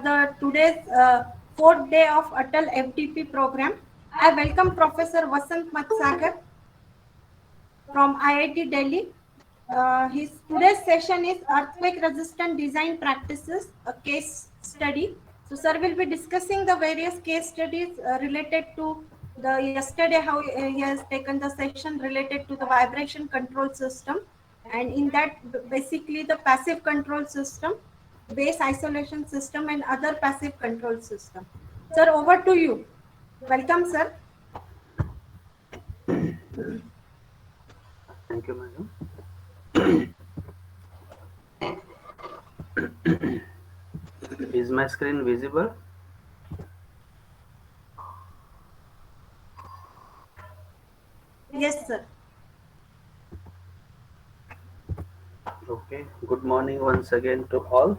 the today's fourth day of ATAL FDP program. I welcome Professor Vasant Matsagar from IIT Delhi. His today's session is earthquake resistant design practices, a case study. So, sir will be discussing the various case studies related to the yesterday how he has taken the section related to the vibration control system, and in that basically the passive control system, base isolation system, and other passive control system. Sir, over to you. Welcome, sir. Thank you, madam. Is my screen visible? Yes, sir. Okay. Good morning once again to all.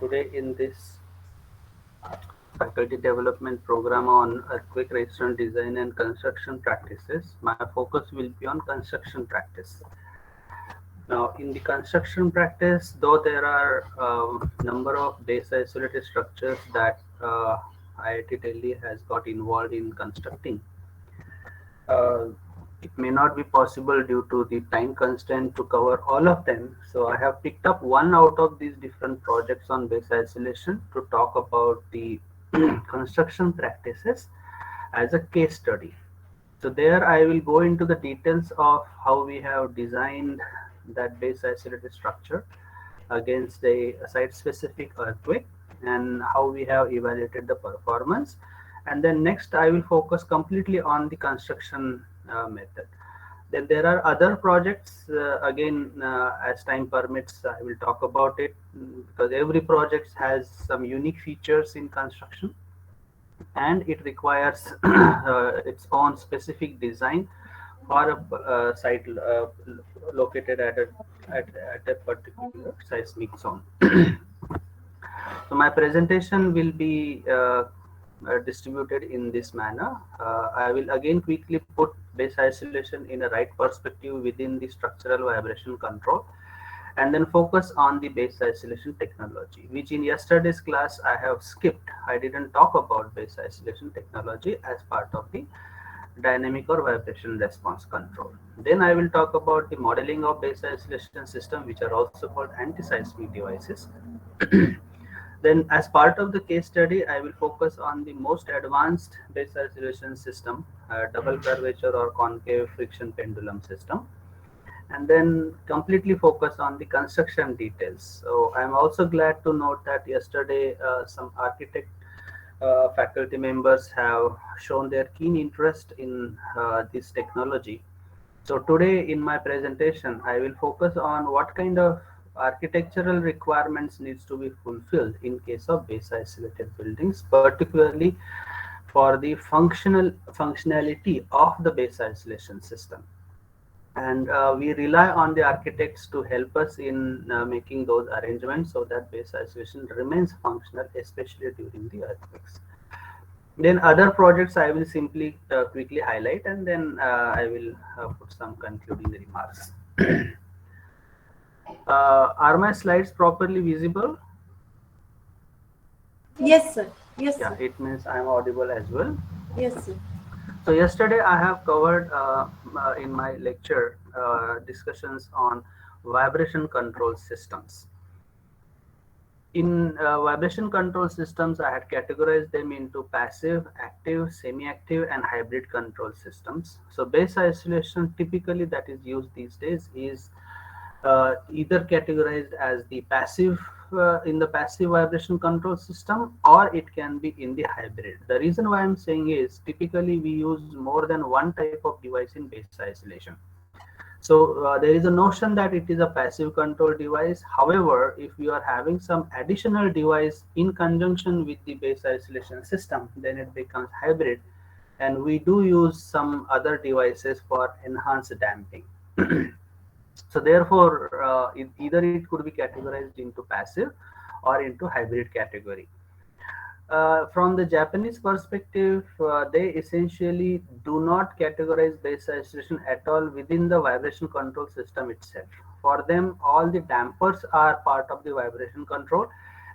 Today in this faculty development program on earthquake resistant design and construction practices, my focus will be on construction practice. Now, in the construction practice, though there are number of base isolated structures that IIT Delhi has got involved in constructing, uh, it may not be possible due to the time constraint to cover all of them. So I have picked up one out of these different projects on base isolation to talk about the construction practices as a case study. So there I will go into the details of how we have designed that base isolated structure against a site specific earthquake and how we have evaluated the performance. And then next I will focus completely on the construction method. Then there are other projects, again, as time permits, I will talk about it, because every project has some unique features in construction and it requires its own specific design for a site located at a particular seismic zone. So my presentation will be distributed in this manner. I will again quickly put base isolation in a right perspective within the structural vibration control, and then focus on the base isolation technology, which in yesterday's class I have skipped. I didn't talk about base isolation technology as part of the dynamic or vibration response control. Then I will talk about the modeling of base isolation system, which are also called anti-seismic devices. Then as part of the case study, I will focus on the most advanced base isolation system, double curvature or concave friction pendulum system, and then completely focus on the construction details. So I'm also glad to note that yesterday some architect faculty members have shown their keen interest in this technology. So today in my presentation, I will focus on what kind of architectural requirements needs to be fulfilled in case of base isolated buildings, particularly for the functionality of the base isolation system. And we rely on the architects to help us in making those arrangements so that base isolation remains functional, especially during the earthquakes. Then other projects I will simply quickly highlight, and then I will put some concluding remarks. Are my slides properly visible? Yes, sir. Yes, Yeah, sir. it means I am audible as well. Yes, sir. So yesterday I have covered in my lecture discussions on vibration control systems. In vibration control systems, I had categorized them into passive, active, semi-active, and hybrid control systems. So base isolation typically that is used these days is either categorized as the passive in the passive vibration control system, or it can be in the hybrid. The reason why I'm saying is typically we use more than one type of device in base isolation. So there is a notion that it is a passive control device. However, if you are having some additional device in conjunction with the base isolation system, then it becomes hybrid. And we do use some other devices for enhanced damping. So therefore, either it could be categorized into passive or into hybrid category. From the Japanese perspective, they essentially do not categorize base isolation at all within the vibration control system itself. For them, all the dampers are part of the vibration control,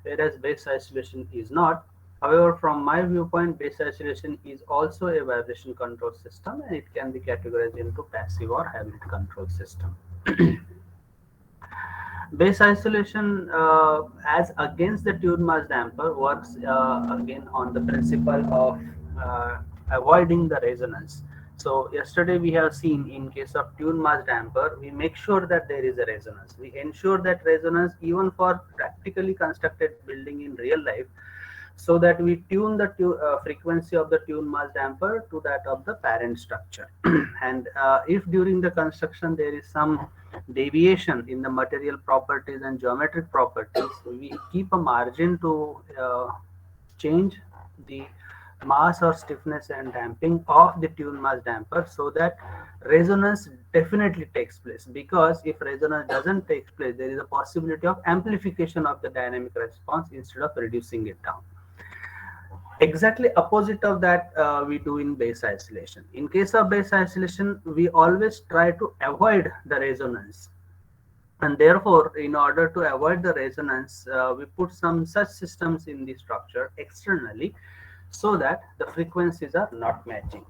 whereas base isolation is not. However, from my viewpoint, base isolation is also a vibration control system, and it can be categorized into passive or hybrid control system. Base isolation, as against the tune mass damper, works again on the principle of uh, avoiding the resonance. So yesterday we have seen, in case of tune mass damper, we make sure that there is a resonance. We ensure that resonance even for practically constructed building in real life, so that we tune the frequency of the tune mass damper to that of the parent structure. And if during the construction there is some deviation in the material properties and geometric properties, we keep a margin to change the mass or stiffness and damping of the tune mass damper, so that resonance definitely takes place. Because if resonance doesn't take place, there is a possibility of amplification of the dynamic response instead of reducing it down. Exactly opposite of that we do in base isolation. In case of base isolation, we always try to avoid the resonance, and therefore in order to avoid the resonance, we put some such systems in the structure externally, so that the frequencies are not matching.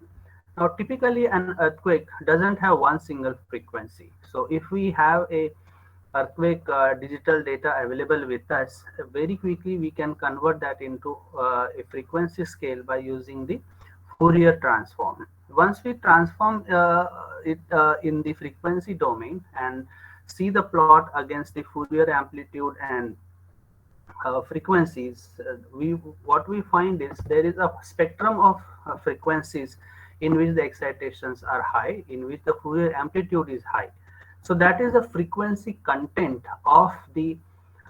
Now typically an earthquake doesn't have one single frequency, so if we have a earthquake digital data available with us, very quickly we can convert that into a frequency scale by using the Fourier transform. Once we transform it in the frequency domain and see the plot against the Fourier amplitude and frequencies, we what we find is there is a spectrum of frequencies in which the excitations are high, in which the Fourier amplitude is high. So that is the frequency content of the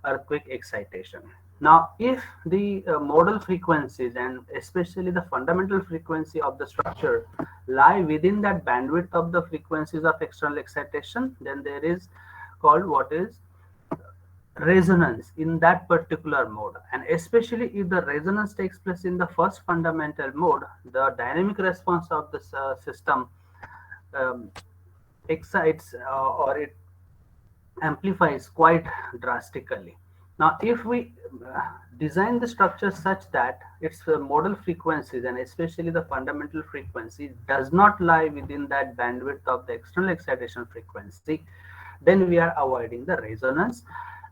earthquake excitation. Now, if the modal frequencies and especially the fundamental frequency of the structure lie within that bandwidth of the frequencies of external excitation, then there is called what is resonance in that particular mode. And especially if the resonance takes place in the first fundamental mode, the dynamic response of the system um, excites or it amplifies quite drastically. Now, if we design the structure such that its modal frequencies and especially the fundamental frequency does not lie within that bandwidth of the external excitation frequency, then we are avoiding the resonance,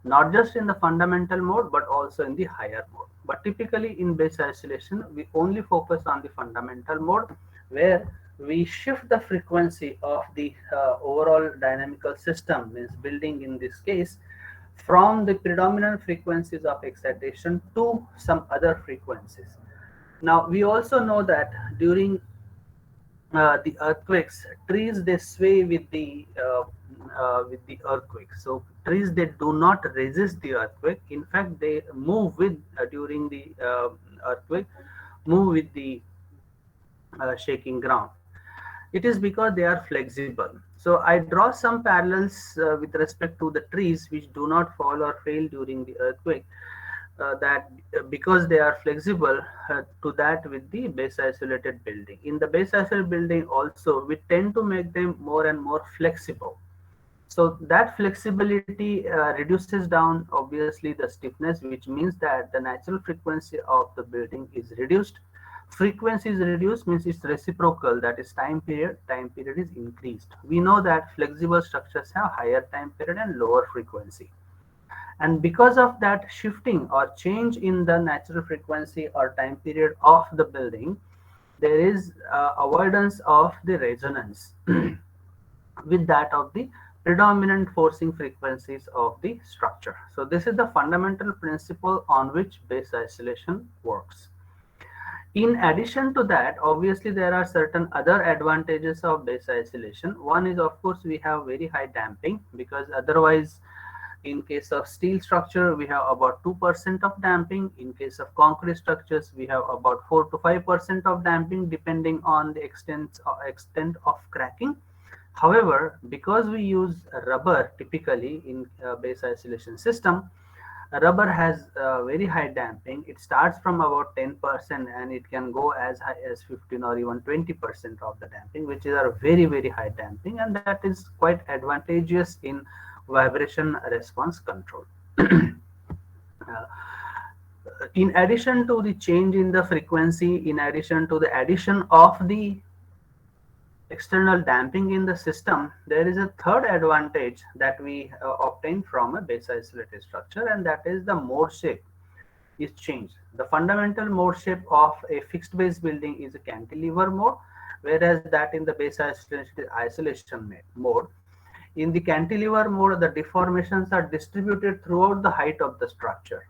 not just in the fundamental mode but also in the higher mode. But typically in base isolation, we only focus on the fundamental mode, where we shift the frequency of the overall dynamical system, means building in this case, from the predominant frequencies of excitation to some other frequencies. Now we also know that during the earthquakes, trees they sway with the earthquake. So trees they do not resist the earthquake. In fact, they move with during the earthquake, move with the shaking ground. It is because they are flexible. So I draw some parallels with respect to the trees which do not fall or fail during the earthquake. That because they are flexible, to that with the base isolated building. In the base isolated building also, we tend to make them more and more flexible. So that flexibility reduces down obviously the stiffness, which means that the natural frequency of the building is reduced. Frequency is reduced means it's reciprocal, that is time period is increased. We know that flexible structures have higher time period and lower frequency. And because of that shifting or change in the natural frequency or time period of the building, there is avoidance of the resonance with that of the predominant forcing frequencies of the structure. So this is the fundamental principle on which base isolation works. In addition to that, obviously there are certain other advantages of base isolation. One is, of course, we have very high damping, because otherwise in case of steel structure we have about 2% of damping. In case of concrete structures we have about 4 to 5% of damping, depending on the extent of cracking. However, because we use rubber typically in base isolation system, rubber has very high damping. It starts from about 10% and it can go as high as 15 or even 20% of the damping, which is a very high damping, and that is quite advantageous in vibration response control. In addition to the change in the frequency, in addition to the addition of the external damping in the system, there is a third advantage that we obtain from a base isolated structure, and that is the mode shape is changed. The fundamental mode shape of a fixed base building is a cantilever mode, whereas that in the base isolation mode. In the cantilever mode, the deformations are distributed throughout the height of the structure.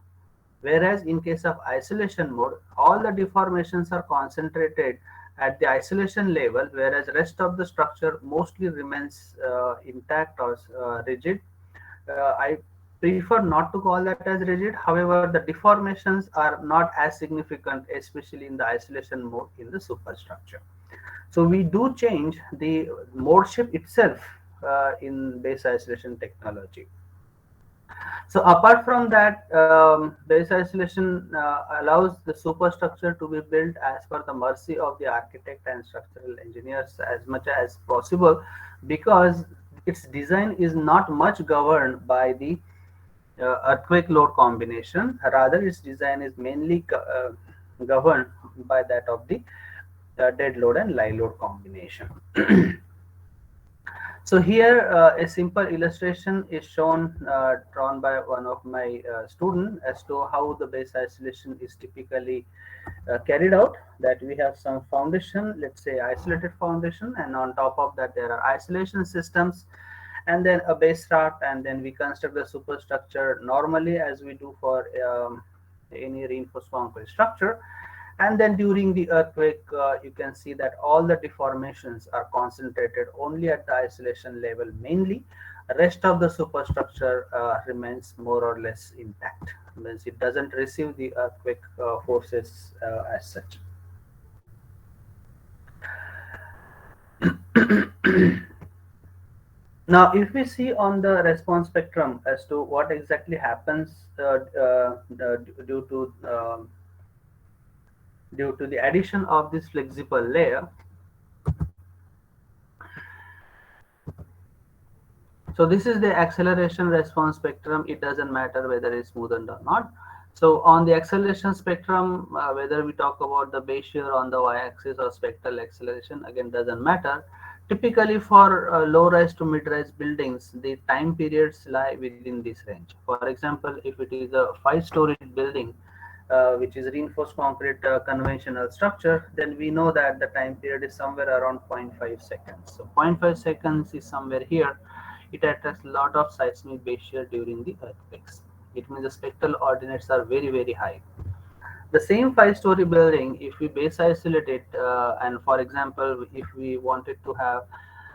Whereas in case of isolation mode, all the deformations are concentrated at the isolation level, whereas rest of the structure mostly remains intact or rigid. I prefer not to call that as rigid. However, the deformations are not as significant, especially in the isolation mode in the superstructure. So we do change the mode shape itself in base isolation technology. So apart from that, base isolation allows the superstructure to be built as per the mercy of the architect and structural engineers as much as possible, because its design is not much governed by the earthquake load combination. Rather, its design is mainly governed by that of the dead load and live load combination. So here a simple illustration is shown, drawn by one of my student, as to how the base isolation is typically carried out. That we have some foundation, let's say isolated foundation, and on top of that there are isolation systems, and then a base rock, and then we construct the superstructure normally as we do for any reinforced concrete structure. And then during the earthquake, you can see that all the deformations are concentrated only at the isolation level mainly. Rest of the superstructure remains more or less intact, means it doesn't receive the earthquake forces as such. Now, if we see on the response spectrum as to what exactly happens due to the addition of this flexible layer. So this is the acceleration response spectrum. It doesn't matter whether it's smoothened or not. So on the acceleration spectrum, whether we talk about the base shear on the y-axis or spectral acceleration, again doesn't matter. Typically for low-rise to mid-rise buildings, the time periods lie within this range. For example, if it is a 5-story building, which is reinforced concrete conventional structure, then we know that the time period is somewhere around zero point 0.5 seconds. So zero point 0.5 seconds is somewhere here. It attracts a lot of seismic base shear during the earthquakes. It means the spectral ordinates are very, very high. The same 5-story building, if we base isolate it, and for example, if we wanted to have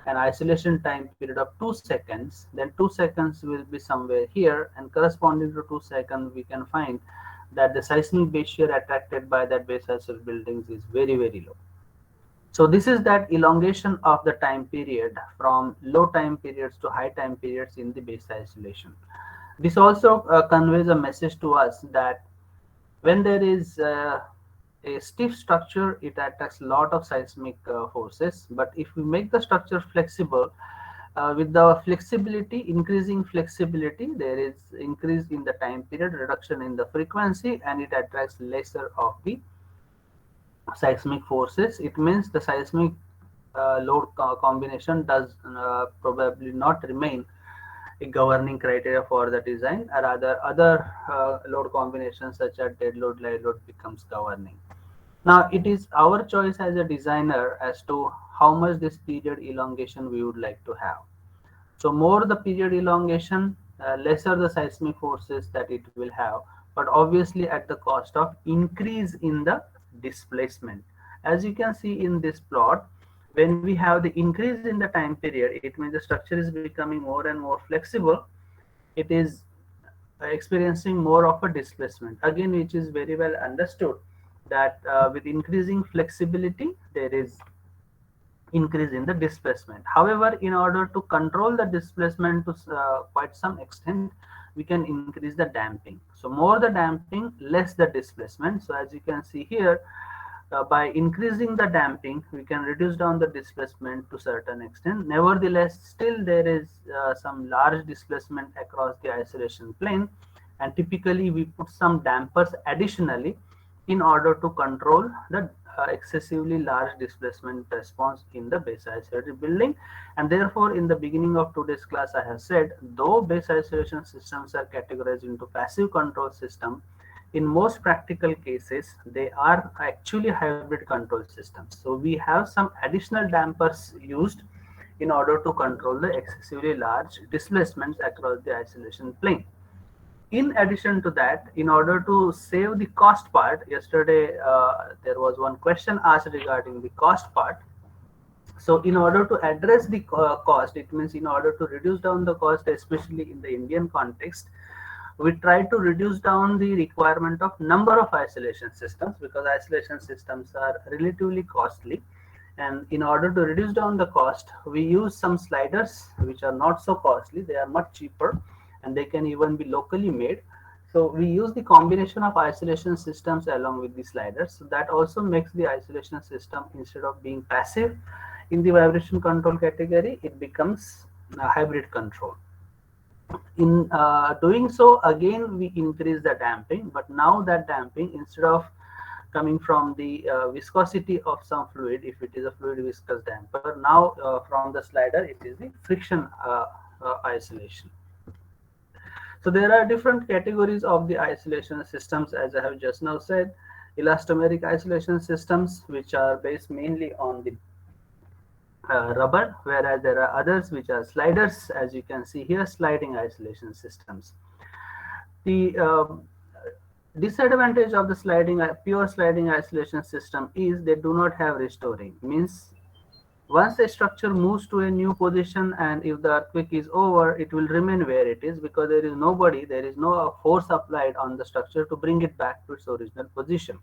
an isolation time period of 2 seconds, then 2 seconds will be somewhere here, and corresponding to 2 seconds, we can find that the seismic base shear attracted by that base isolated buildings is very, very low. So this is that elongation of the time period from low time periods to high time periods in the base isolation. This also conveys a message to us that when there is a stiff structure, it attracts a lot of seismic forces. But if we make the structure flexible, with the flexibility, increasing flexibility, there is increase in the time period, reduction in the frequency, and it attracts lesser of the seismic forces. It means the seismic load combination does probably not remain a governing criteria for the design. Rather, other load combinations such as dead load, live load becomes governing. Now, it is our choice as a designer as to how much this period elongation we would like to have. So more the period elongation, lesser the seismic forces that it will have, but obviously at the cost of increase in the displacement. As you can see in this plot, when we have the increase in the time period, it means the structure is becoming more and more flexible. It is experiencing more of a displacement. Again, which is very well understood that with increasing flexibility, there is increase in the displacement. However, in order to control the displacement to quite some extent, we can increase the damping. So more the damping, less the displacement. So as you can see here, by increasing the damping, we can reduce down the displacement to certain extent. Nevertheless, still there is some large displacement across the isolation plane, and typically we put some dampers additionally in order to control the excessively large displacement response in the base isolated building. And therefore, in the beginning of today's class, I have said, though base isolation systems are categorized into passive control system, in most practical cases, they are actually hybrid control systems. So we have some additional dampers used in order to control the excessively large displacements across the isolation plane. In addition to that, in order to save the cost part, yesterday there was one question asked regarding the cost part. So in order to address the cost, it means in order to reduce down the cost, especially in the Indian context, we try to reduce down the requirement of number of isolation systems, because isolation systems are relatively costly. And in order to reduce down the cost, we use some sliders which are not so costly. They are much cheaper and they can even be locally made. So we use the combination of isolation systems along with the sliders. So that also makes the isolation system, instead of being passive in the vibration control category, it becomes a hybrid control. In doing so, again we increase the damping, but now that damping, instead of coming from the viscosity of some fluid, if it is a fluid viscous damper, now from the slider it is the friction isolation. So there are different categories of the isolation systems, as I have just now said. Elastomeric isolation systems, which are based mainly on the rubber, whereas there are others which are sliders, as you can see here, sliding isolation systems. The disadvantage of the pure sliding isolation system is they do not have restoring. Means once a structure moves to a new position and if the earthquake is over, it will remain where it is, because there is no force applied on the structure to bring it back to its original position.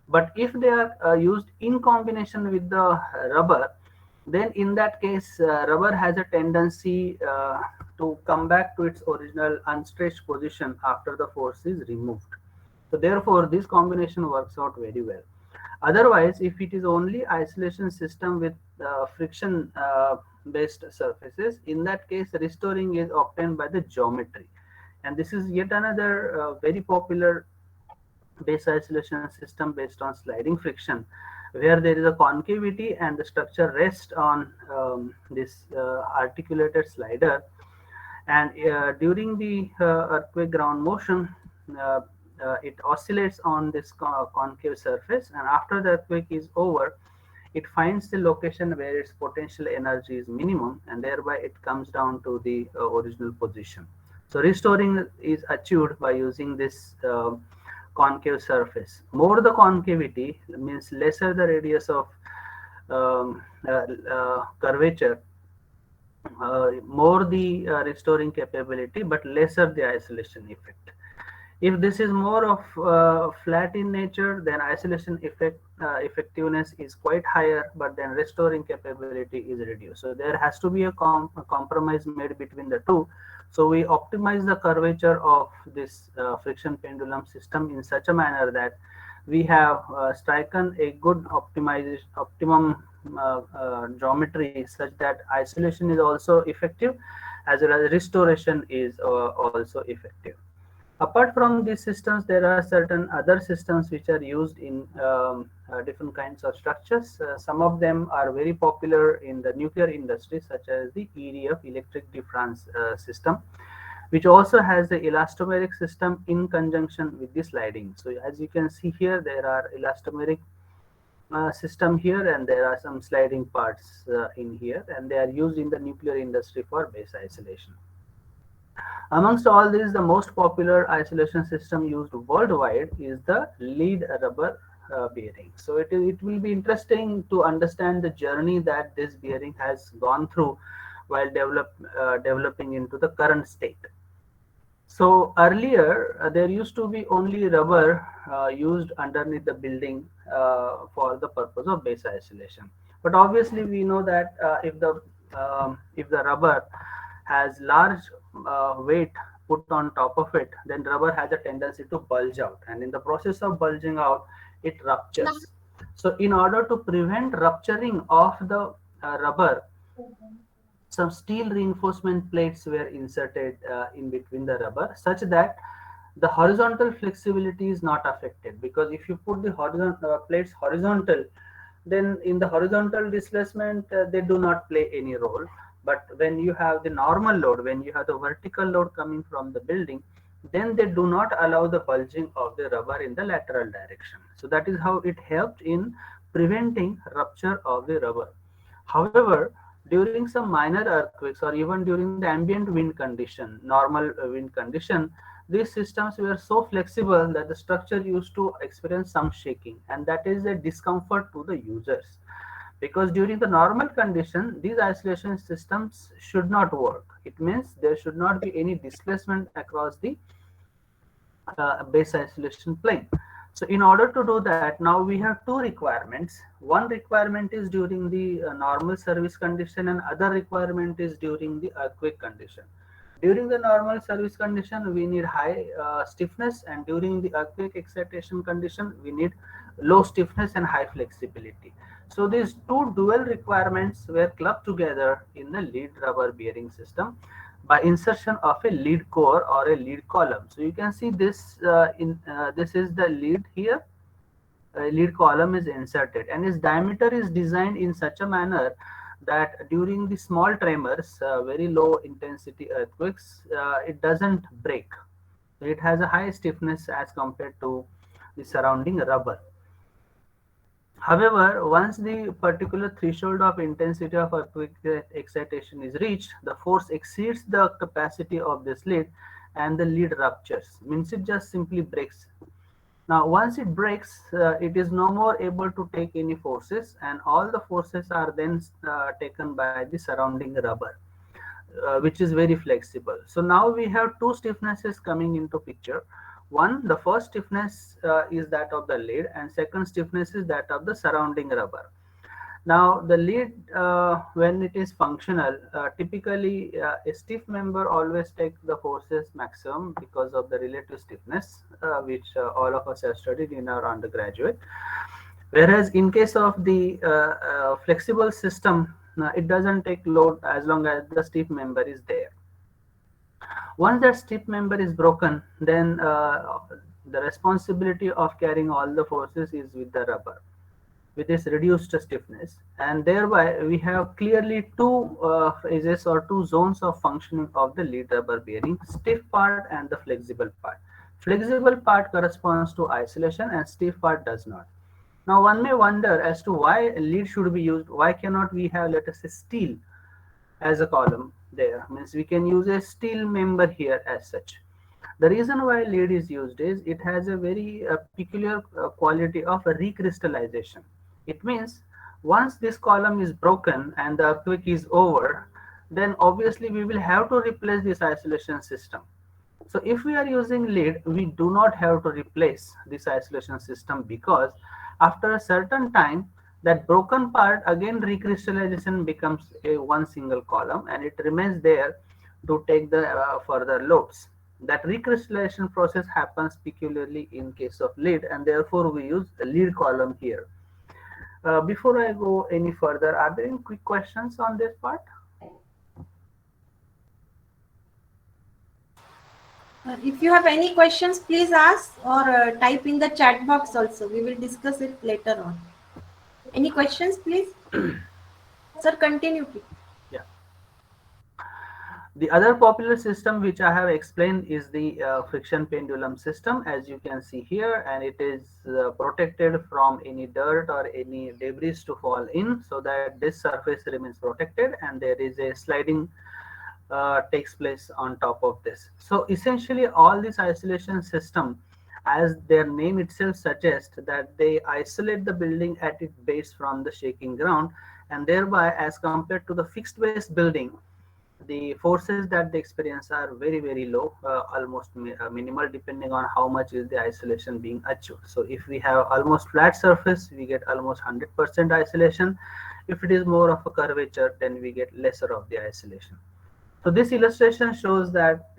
But if they are used in combination with the rubber, then in that case, rubber has a tendency to come back to its original unstretched position after the force is removed. So therefore, this combination works out very well. Otherwise, if it is only isolation system with friction based surfaces, in that case, restoring is obtained by the geometry. And this is yet another very popular base isolation system based on sliding friction, where there is a concavity and the structure rests on this articulated slider. And during the earthquake ground motion, uh, it oscillates on this concave surface, and after the earthquake is over, it finds the location where its potential energy is minimum, and thereby it comes down to the original position. So restoring is achieved by using this concave surface. More the concavity means lesser the radius of curvature, more the restoring capability, but lesser the isolation effect. If this is more of flat in nature, then isolation effectiveness is quite higher, but then restoring capability is reduced. So there has to be a compromise made between the two. So we optimize the curvature of this friction pendulum system in such a manner that we have striken a good optimum geometry, such that isolation is also effective, as well as restoration is also effective. Apart from these systems, there are certain other systems which are used in different kinds of structures. Some of them are very popular in the nuclear industry, such as the EDF, electric difference system, which also has the elastomeric system in conjunction with the sliding. So as you can see here, there are elastomeric system here, and there are some sliding parts in here, and they are used in the nuclear industry for base isolation. Amongst all these, the most popular isolation system used worldwide is the lead rubber bearing. So it will be interesting to understand the journey that this bearing has gone through while developing into the current state. So earlier, there used to be only rubber used underneath the building for the purpose of base isolation. But obviously, we know that if the rubber has large weight put on top of it, then rubber has a tendency to bulge out, and in the process of bulging out, it ruptures. So in order to prevent rupturing of the rubber, some steel reinforcement plates were inserted in between the rubber, such that the horizontal flexibility is not affected, because if you put the horizontal plates horizontal, then in the horizontal displacement they do not play any role. But when you have the normal load, when you have the vertical load coming from the building, then they do not allow the bulging of the rubber in the lateral direction. So that is how it helped in preventing rupture of the rubber. However, during some minor earthquakes or even during the ambient wind condition, normal wind condition, these systems were so flexible that the structure used to experience some shaking, and that is a discomfort to the users. Because during the normal condition, these isolation systems should not work. It means there should not be any displacement across the base isolation plane. So in order to do that, now we have two requirements. One requirement is during the normal service condition, and other requirement is during the earthquake condition. During the normal service condition, we need high stiffness, and during the earthquake excitation condition, we need low stiffness and high flexibility. So these two dual requirements were clubbed together in the lead rubber bearing system by insertion of a lead core or a lead column. So you can see this this is the lead here. A lead column is inserted, and its diameter is designed in such a manner that during the small tremors, very low intensity earthquakes, it doesn't break. It has a high stiffness as compared to the surrounding rubber. However, once the particular threshold of intensity of earthquake excitation is reached, the force exceeds the capacity of this lead and the lead ruptures. Means it just simply breaks. Now, once it breaks, it is no more able to take any forces, and all the forces are then taken by the surrounding rubber, which is very flexible. So now we have two stiffnesses coming into picture. One, the first stiffness is that of the lead, and second stiffness is that of the surrounding rubber. Now, the lead, when it is functional, typically a stiff member always takes the forces maximum because of the relative stiffness, which all of us have studied in our undergraduate. Whereas in case of the flexible system, it doesn't take load as long as the stiff member is there. Once that stiff member is broken, then the responsibility of carrying all the forces is with the rubber, with its reduced stiffness, and thereby we have clearly two phases or two zones of functioning of the lead rubber bearing: stiff part and the flexible part. Flexible part corresponds to isolation and stiff part does not. Now one may wonder as to why lead should be used. Why cannot we have, let us say, steel as a column there? Means we can use a steel member here as such. The reason why lead is used is it has a very peculiar quality of recrystallization. It means once this column is broken and the earthquake is over, then obviously we will have to replace this isolation system. So if we are using lead, we do not have to replace this isolation system, because after a certain time, that broken part again recrystallization becomes a one single column, and it remains there to take the further loads. That recrystallization process happens peculiarly in case of lead, and therefore we use a lead column here. Before I go any further, are there any quick questions on this part? If you have any questions, please ask or type in the chat box also. We will discuss it later on. Any questions, please? Sir, continue, please. Yeah. The other popular system which I have explained is the friction pendulum system, as you can see here, and it is protected from any dirt or any debris to fall in, so that this surface remains protected, and there is a sliding takes place on top of this. So essentially all this isolation system, as their name itself suggests, that they isolate the building at its base from the shaking ground, and thereby as compared to the fixed base building, the forces that they experience are very low, almost minimal, depending on how much is the isolation being achieved. So if we have almost flat surface, we get almost 100% isolation. If it is more of a curvature, then we get lesser of the isolation. So this illustration shows that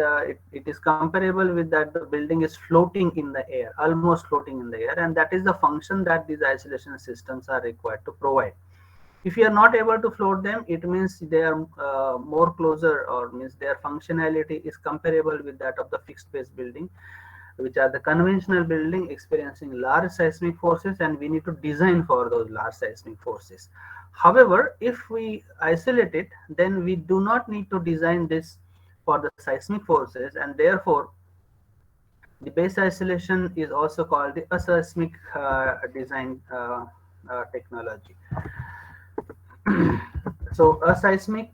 it is comparable with that the building is floating in the air, almost floating in the air, and that is the function that these isolation systems are required to provide. If you are not able to float them, it means they are more closer, or means their functionality is comparable with that of the fixed base building, which are the conventional building experiencing large seismic forces, and we need to design for those large seismic forces. However, if we isolate it, then we do not need to design this for the seismic forces, and therefore the base isolation is also called the aseismic design technology. So a seismic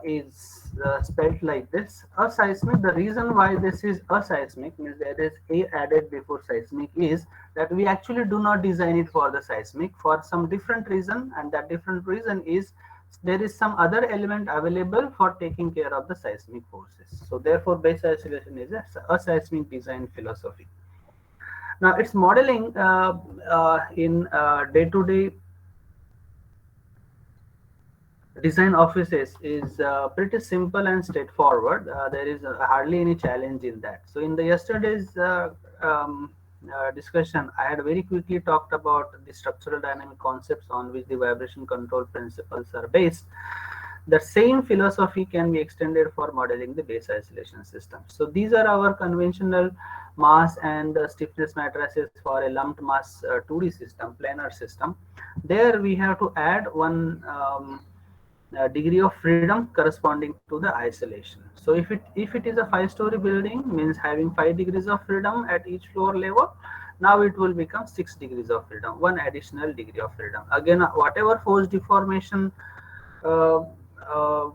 is spelled like this. A seismic, the reason why this is a seismic means there is a added before seismic is that we actually do not design it for the seismic for some different reason, and that different reason is there is some other element available for taking care of the seismic forces. So therefore base isolation is a seismic design philosophy. Now its modeling in day-to-day design offices is pretty simple and straightforward. There is hardly any challenge in that. So in the yesterday's discussion, I had very quickly talked about the structural dynamic concepts on which the vibration control principles are based. The same philosophy can be extended for modeling the base isolation system. So these are our conventional mass and stiffness matrices for a lumped mass 2D system, planar system. There we have to add one degree of freedom corresponding to the isolation. So if it is a 5-story building, means having 5 degrees of freedom at each floor level, now it will become 6 degrees of freedom, one additional degree of freedom. Again, whatever force deformation uh, uh,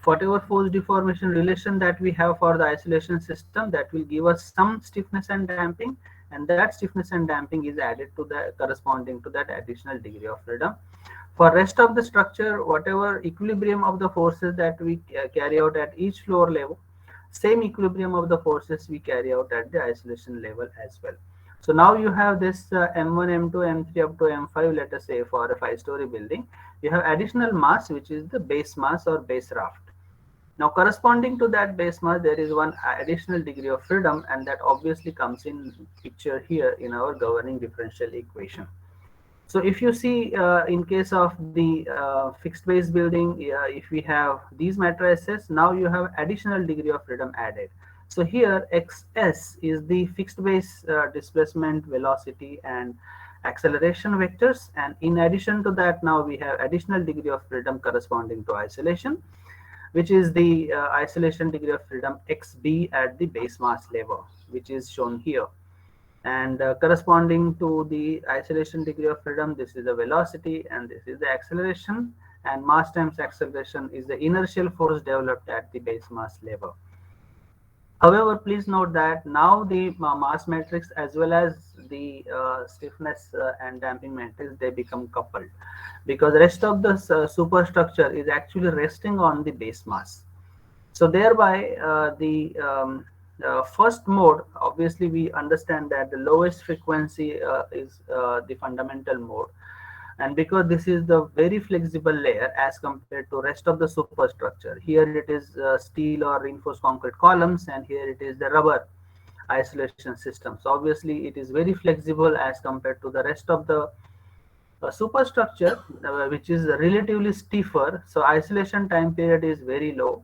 relation that we have for the isolation system, that will give us some stiffness and damping, and that stiffness and damping is added to the corresponding to that additional degree of freedom. For rest of the structure, whatever equilibrium of the forces that we carry out at each floor level, same equilibrium of the forces we carry out at the isolation level as well. So now you have this M1, M2, M3 up to M5, let us say for a 5-story building, you have additional mass, which is the base mass or base raft. Now corresponding to that base mass, there is one additional degree of freedom, and that obviously comes in picture here in our governing differential equation. So if you see in case of the fixed base building, if we have these matrices, now you have additional degree of freedom added. So here xs is the fixed base displacement, velocity and acceleration vectors, and in addition to that now we have additional degree of freedom corresponding to isolation, which is the isolation degree of freedom xb at the base mass level, which is shown here. And corresponding to the isolation degree of freedom, this is the velocity and this is the acceleration, and mass times acceleration is the inertial force developed at the base mass level. However, please note that now the mass matrix as well as the stiffness and damping matrix, they become coupled, because rest of the superstructure is actually resting on the base mass. So thereby the first mode, obviously we understand that the lowest frequency is the fundamental mode, and because this is the very flexible layer as compared to rest of the superstructure, here it is steel or reinforced concrete columns, and here it is the rubber isolation system. So obviously it is very flexible as compared to the rest of the superstructure, which is relatively stiffer. So isolation time period is very low,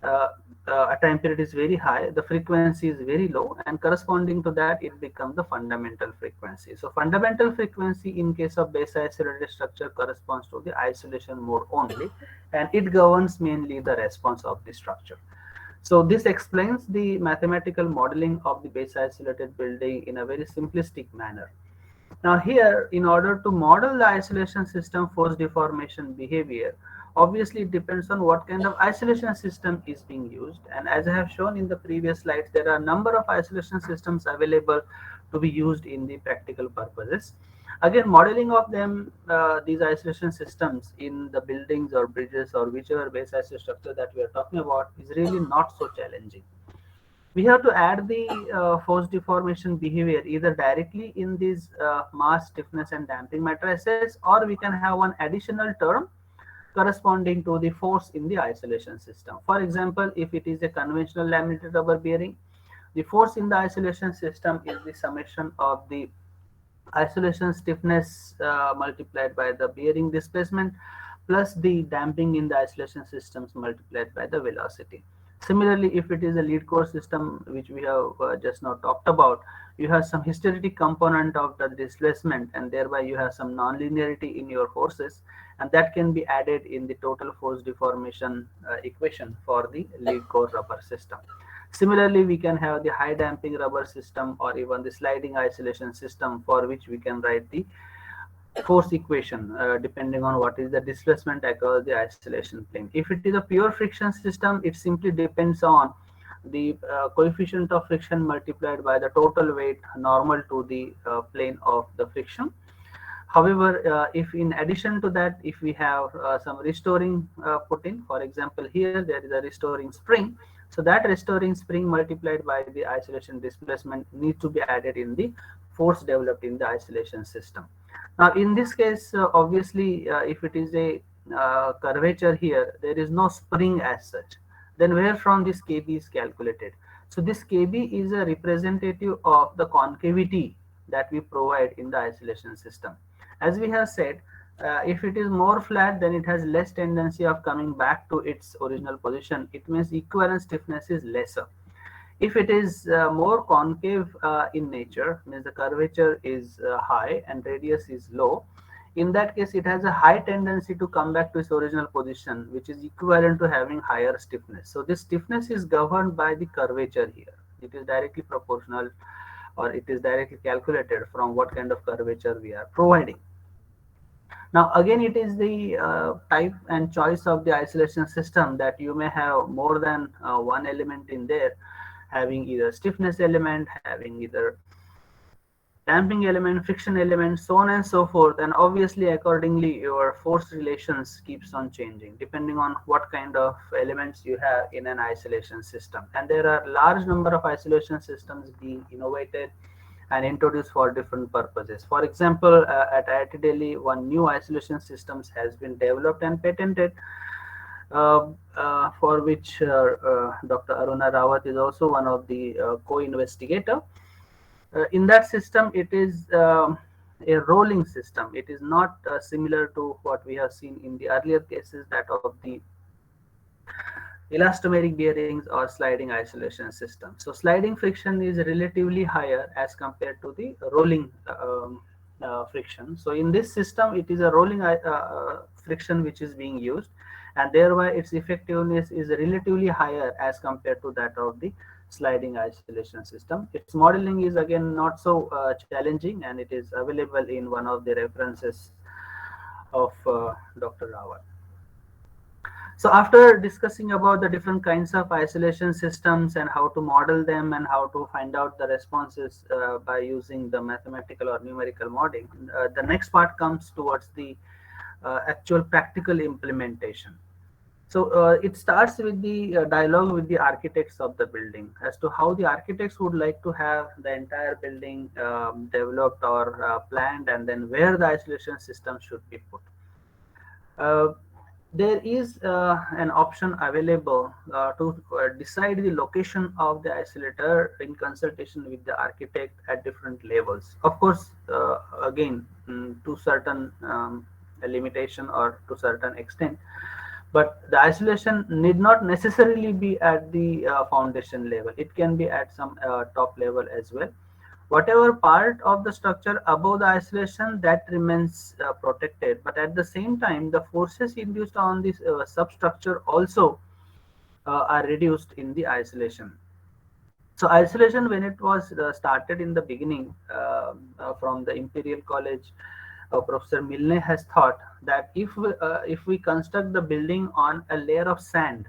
uh, a time period is very high, the frequency is very low, and corresponding to that it becomes the fundamental frequency. So fundamental frequency in case of base isolated structure corresponds to the isolation mode only, and it governs mainly the response of the structure. So this explains the mathematical modeling of the base isolated building in a very simplistic manner. Now here, in order to model the isolation system force deformation behavior, obviously it depends on what kind of isolation system is being used. And as I have shown in the previous slides, there are a number of isolation systems available to be used in the practical purposes. Again, modeling of them, these isolation systems in the buildings or bridges or whichever base isolation structure that we are talking about is really not so challenging. We have to add the force deformation behavior either directly in these mass, stiffness and damping matrices, or we can have one additional term corresponding to the force in the isolation system. For example, if it is a conventional laminated rubber bearing, the force in the isolation system is the summation of the isolation stiffness multiplied by the bearing displacement plus the damping in the isolation systems multiplied by the velocity. Similarly, if it is a lead core system, which we have just now talked about, you have some hysteretic component of the displacement, and thereby you have some nonlinearity in your forces, and that can be added in the total force deformation equation for the lead core rubber system. Similarly, we can have the high damping rubber system or even the sliding isolation system, for which we can write the force equation depending on what is the displacement across the isolation plane. If it is a pure friction system, it simply depends on the coefficient of friction multiplied by the total weight normal to the plane of the friction. However, if in addition to that, if we have some restoring put in, for example, here there is a restoring spring, so that restoring spring multiplied by the isolation displacement needs to be added in the force developed in the isolation system. Now, in this case, obviously, if it is a curvature here, there is no spring as such. Then where from this Kb is calculated? So this Kb is a representative of the concavity that we provide in the isolation system. As we have said, if it is more flat, then it has less tendency of coming back to its original position. It means equivalent stiffness is lesser. If it is more concave in nature, means the curvature is high and radius is low, in that case it has a high tendency to come back to its original position, which is equivalent to having higher stiffness. So this stiffness is governed by the curvature here. It is directly proportional, or it is directly calculated from what kind of curvature we are providing. Now, again, it is the type and choice of the isolation system that you may have more than one element in there, having either stiffness element, having either damping element, friction element, so on and so forth. And obviously, accordingly, your force relations keeps on changing depending on what kind of elements you have in an isolation system. And there are large number of isolation systems being innovated and introduced for different purposes. For example, at IIT Delhi, one new isolation systems has been developed and patented, for which Dr. Aruna Rawat is also one of the co-investigator. In that system, it is a rolling system. It is not similar to what we have seen in the earlier cases, that of the elastomeric bearings or sliding isolation system. So sliding friction is relatively higher as compared to the rolling friction. So in this system, it is a rolling friction which is being used, and thereby its effectiveness is relatively higher as compared to that of the sliding isolation system. Its modeling is again not so challenging, and it is available in one of the references of Dr. Rawat. So after discussing about the different kinds of isolation systems and how to model them and how to find out the responses by using the mathematical or numerical modeling, the next part comes towards the actual practical implementation. So it starts with the dialogue with the architects of the building as to how the architects would like to have the entire building developed or planned, and then where the isolation system should be put. Uh, there is an option available to decide the location of the isolator in consultation with the architect at different levels. Of course, again, to certain limitation or to certain extent, but the isolation need not necessarily be at the foundation level. It can be at some top level as well. Whatever part of the structure above the isolation, that remains protected, but at the same time the forces induced on this substructure also are reduced in the isolation. So isolation, when it was started in the beginning from the Imperial College, Professor Milne has thought that if we construct the building on a layer of sand,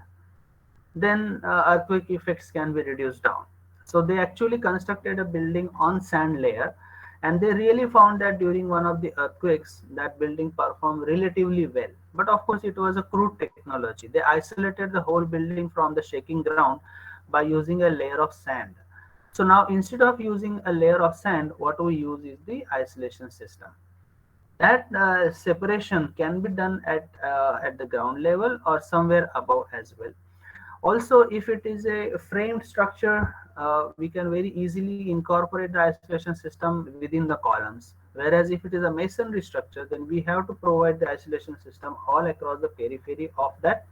then earthquake effects can be reduced down. So they actually constructed a building on sand layer, and they really found that during one of the earthquakes, that building performed relatively well. But of course, it was a crude technology. They isolated the whole building from the shaking ground by using a layer of sand. So now, instead of using a layer of sand, what we use is the isolation system. That separation can be done at the ground level or somewhere above as well. Also, if it is a framed structure, we can very easily incorporate the isolation system within the columns. Whereas if it is a masonry structure, then we have to provide the isolation system all across the periphery of that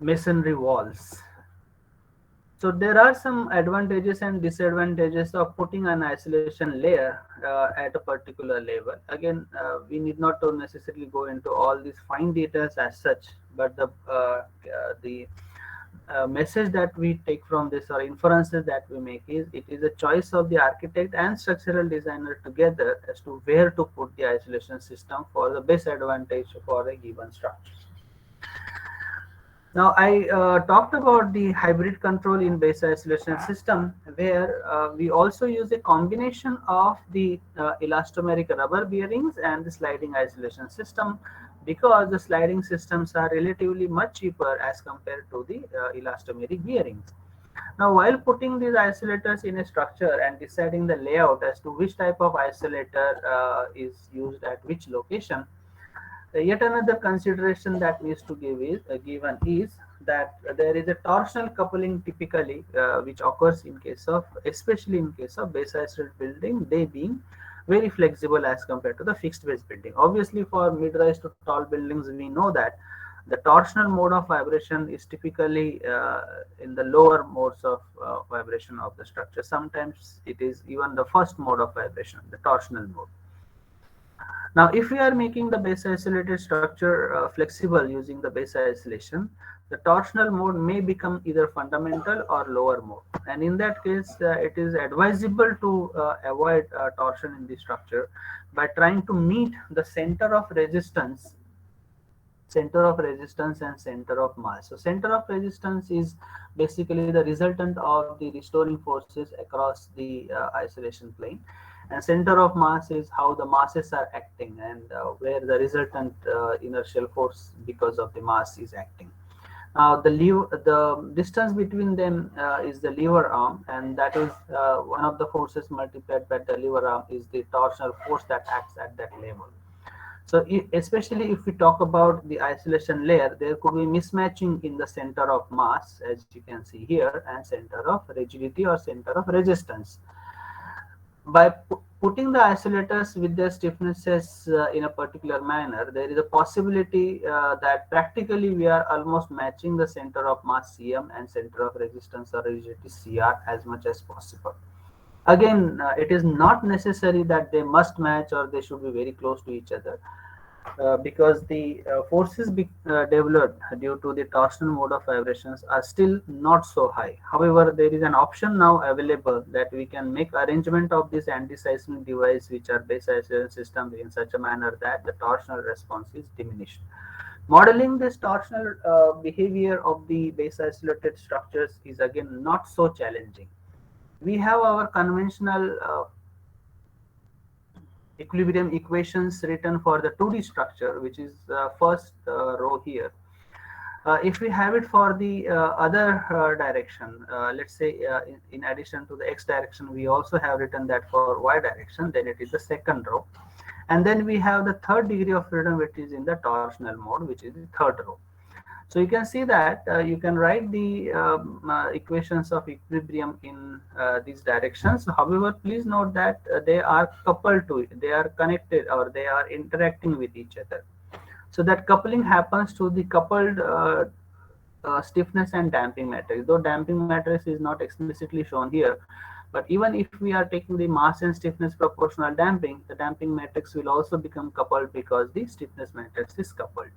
masonry walls. So there are some advantages and disadvantages of putting an isolation layer at a particular level. Again, we need not to necessarily go into all these fine details as such, but the message that we take from this or inferences that we make is it is a choice of the architect and structural designer together as to where to put the isolation system for the best advantage for a given structure. Now, I talked about the hybrid control in base isolation system, where we also use a combination of the elastomeric rubber bearings and the sliding isolation system, because the sliding systems are relatively much cheaper as compared to the elastomeric bearings. Now, while putting these isolators in a structure and deciding the layout as to which type of isolator is used at which location, yet another consideration that needs to give is given is that there is a torsional coupling typically which occurs in case of, especially in case of base isolated building, they being very flexible as compared to the fixed base building. Obviously, for mid-rise to tall buildings, we know that the torsional mode of vibration is typically in the lower modes of vibration of the structure. Sometimes it is even the first mode of vibration, the torsional mode. Now, if we are making the base isolated structure flexible using the base isolation, the torsional mode may become either fundamental or lower mode. And in that case, it is advisable to avoid torsion in the structure by trying to meet the center of resistance and center of mass. So center of resistance is basically the resultant of the restoring forces across the isolation plane, and center of mass is how the masses are acting and where the resultant inertial force because of the mass is acting. Now the distance between them is the lever arm, and that is one of the forces multiplied by the lever arm is the torsional force that acts at that level. So especially if we talk about the isolation layer, there could be mismatching in the center of mass, as you can see here, and center of rigidity or center of resistance. By putting the isolators with their stiffnesses in a particular manner, there is a possibility that practically we are almost matching the center of mass Cm and center of resistance or rigidity Cr as much as possible. Again, it is not necessary that they must match or they should be very close to each other, because the forces developed due to the torsional mode of vibrations are still not so high. However, there is an option now available that we can make arrangement of this anti-seismic device which are base isolation systems in such a manner that the torsional response is diminished. Modeling this torsional behavior of the base isolated structures is again not so challenging. We have our conventional equilibrium equations written for the 2D structure, which is first row here. If we have it for the other direction, let's say in addition to the x direction, we also have written that for y direction, then it is the second row. And then we have the third degree of freedom, which is in the torsional mode, which is the third row. So you can see that you can write the equations of equilibrium in these directions. However, please note that they are coupled to it, they are connected or they are interacting with each other. So that coupling happens to the coupled stiffness and damping matrix. Though damping matrix is not explicitly shown here, but even if we are taking the mass and stiffness proportional damping, the damping matrix will also become coupled because the stiffness matrix is coupled.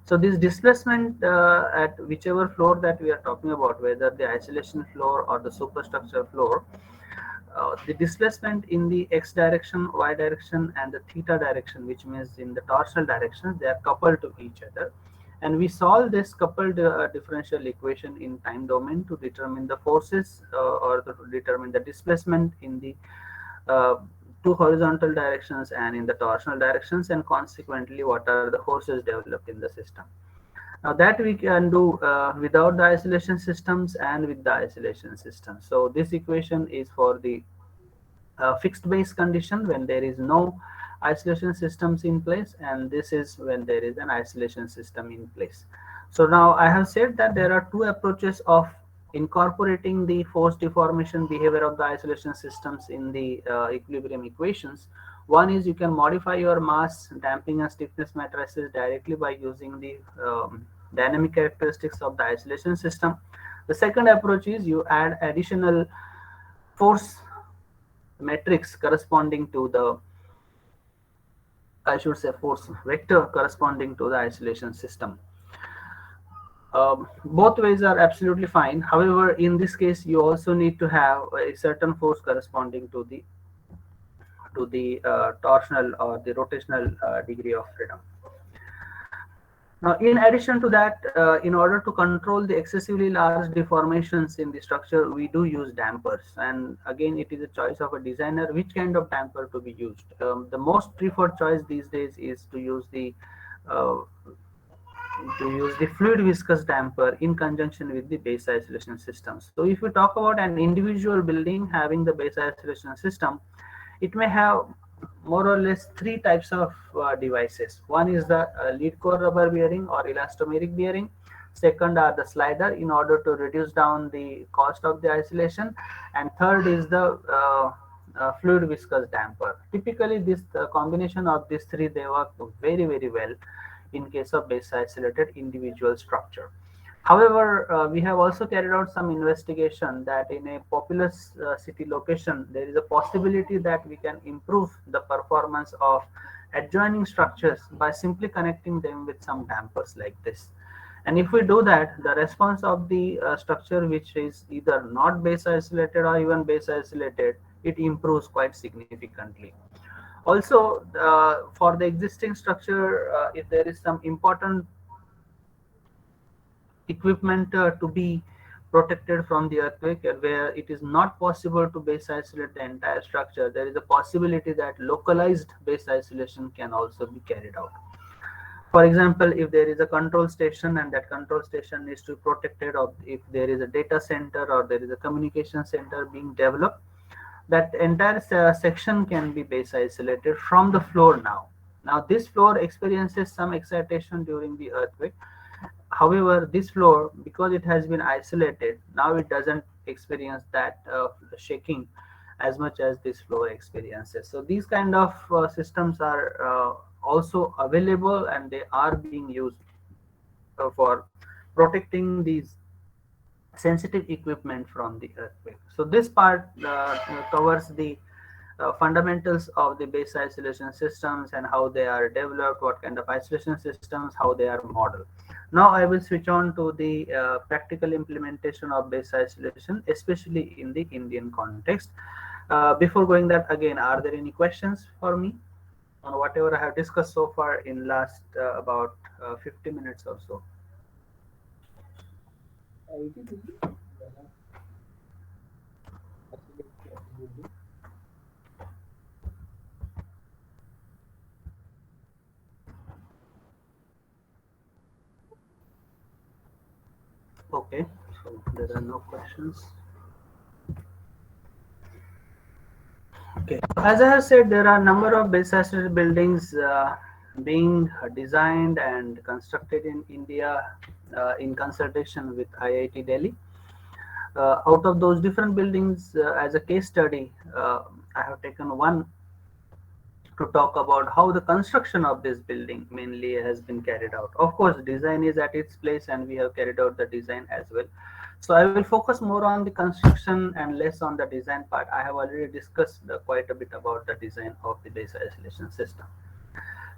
So this displacement at whichever floor that we are talking about, whether the isolation floor or the superstructure floor, the displacement in the x direction, y direction, and the theta direction, which means in the torsional directions, they are coupled to each other. And we solve this coupled differential equation in time domain to determine the forces or to determine the displacement in the uh, two horizontal directions and in the torsional directions, and consequently what are the forces developed in the system. Now that we can do without the isolation systems and with the isolation systems. So this equation is for the fixed base condition when there is no isolation systems in place, and this is when there is an isolation system in place. So now I have said that there are two approaches of incorporating the force deformation behavior of the isolation systems in the equilibrium equations. One is you can modify your mass, damping, and stiffness matrices directly by using the dynamic characteristics of the isolation system. The second approach is you add additional force matrix corresponding to the, I should say, force vector corresponding to the isolation system. Both ways are absolutely fine. However, in this case, you also need to have a certain force corresponding to the torsional or the rotational degree of freedom. Now, in addition to that, in order to control the excessively large deformations in the structure, we do use dampers. And again, it is a choice of a designer which kind of damper to be used. The most preferred choice these days is uh, to use the fluid viscous damper in conjunction with the base isolation system. So if we talk about an individual building having the base isolation system, it may have more or less three types of devices. One is the lead core rubber bearing or elastomeric bearing. Second are the slider in order to reduce down the cost of the isolation. And third is the fluid viscous damper. Typically, this combination of these three, they work very, very well in case of base isolated individual structure. However, we have also carried out some investigation that in a populous city location, there is a possibility that we can improve the performance of adjoining structures by simply connecting them with some dampers like this. And if we do that, the response of the structure which is either not base isolated or even base isolated, it improves quite significantly. Also, for the existing structure, if there is some important equipment to be protected from the earthquake, where it is not possible to base isolate the entire structure, there is a possibility that localized base isolation can also be carried out. For example, if there is a control station and that control station is to be protected, or if there is a data center or there is a communication center being developed, that entire section can be base isolated from the floor now. Now, this floor experiences some excitation during the earthquake. However, this floor, because it has been isolated, now it doesn't experience that shaking as much as this floor experiences. So these kind of systems are also available, and they are being used for protecting these sensitive equipment from the earthquake. So this part covers the fundamentals of the base isolation systems and how they are developed, what kind of isolation systems, how they are modeled. Now I will switch on to the practical implementation of base isolation, especially in the Indian context. Before going that, again, are there any questions for me on whatever I have discussed so far in last about 50 minutes or so? Okay, so there are no questions. Okay, as I have said, there are a number of base isolated buildings being designed and constructed in India in consultation with IIT Delhi. Out of those different buildings, as a case study, I have taken one to talk about how the construction of this building mainly has been carried out. Of course, design is at its place, and we have carried out the design as well. So I will focus more on the construction and less on the design part. I have already discussed quite a bit about the design of the base isolation system.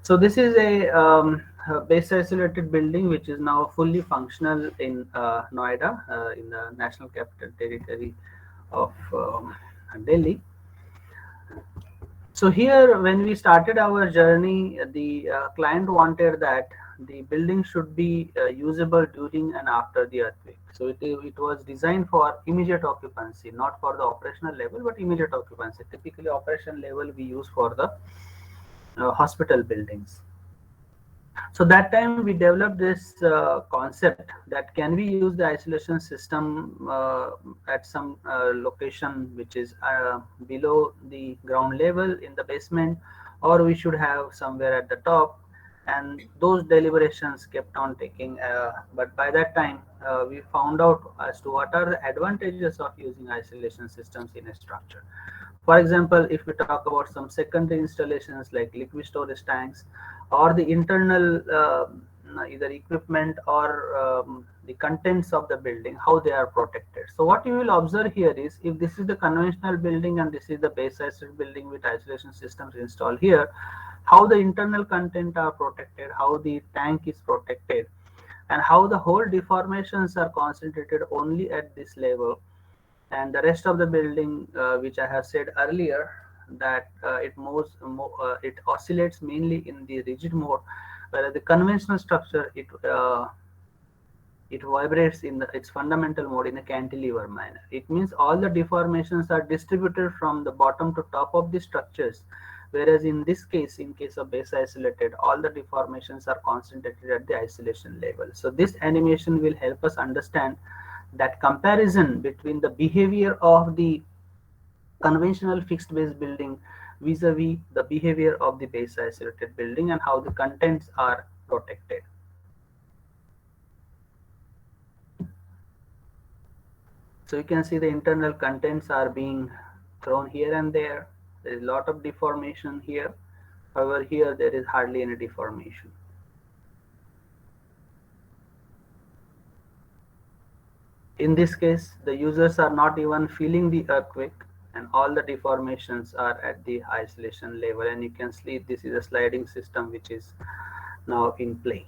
So this is a base isolated building which is now fully functional in Noida, in the National Capital Territory of Delhi. So here, when we started our journey, the client wanted that the building should be usable during and after the earthquake. So it was designed for immediate occupancy, not for the operational level, but immediate occupancy. Typically, operation level we use for the hospital buildings. So that time we developed this concept that can we use the isolation system at some location which is below the ground level in the basement, or we should have somewhere at the top. And those deliberations kept on taking, but by that time we found out as to what are the advantages of using isolation systems in a structure. For example, if we talk about some secondary installations like liquid storage tanks or the internal either equipment or the contents of the building, how they are protected. So what you will observe here is, if this is the conventional building and this is the base isolated building with isolation systems installed here, how the internal content are protected, how the tank is protected, and how the whole deformations are concentrated only at this level, and the rest of the building, which I have said earlier, that it oscillates mainly in the rigid mode, whereas the conventional structure, it vibrates in its fundamental mode in a cantilever manner. It means all the deformations are distributed from the bottom to top of the structures, whereas in this case, in case of base isolated, all the deformations are concentrated at the isolation level. So this animation will help us understand that comparison between the behavior of the conventional fixed base building vis-a-vis the behavior of the base isolated building, and how the contents are protected. So you can see the internal contents are being thrown here and there. There is a lot of deformation here. However, here there is hardly any deformation. In this case, the users are not even feeling the earthquake, and all the deformations are at the isolation level. And you can see this is a sliding system which is now in play.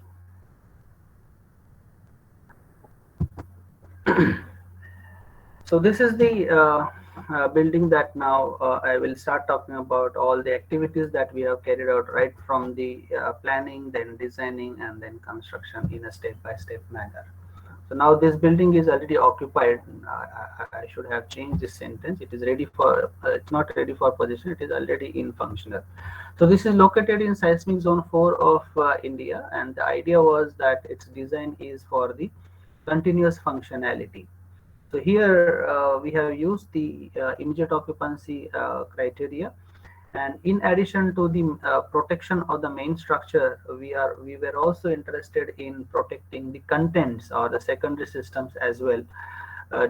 So this is the building that now I will start talking about all the activities that we have carried out, right from the planning, then designing, and then construction in a step-by-step manner. So now this building is already occupied. I should have changed this sentence. It is ready for, it's not ready for possession, it is already in functional. So this is located in seismic zone 4 of India, and the idea was that its design is for the continuous functionality. So here we have used the immediate occupancy criteria, and in addition to the protection of the main structure, we were also interested in protecting the contents or the secondary systems as well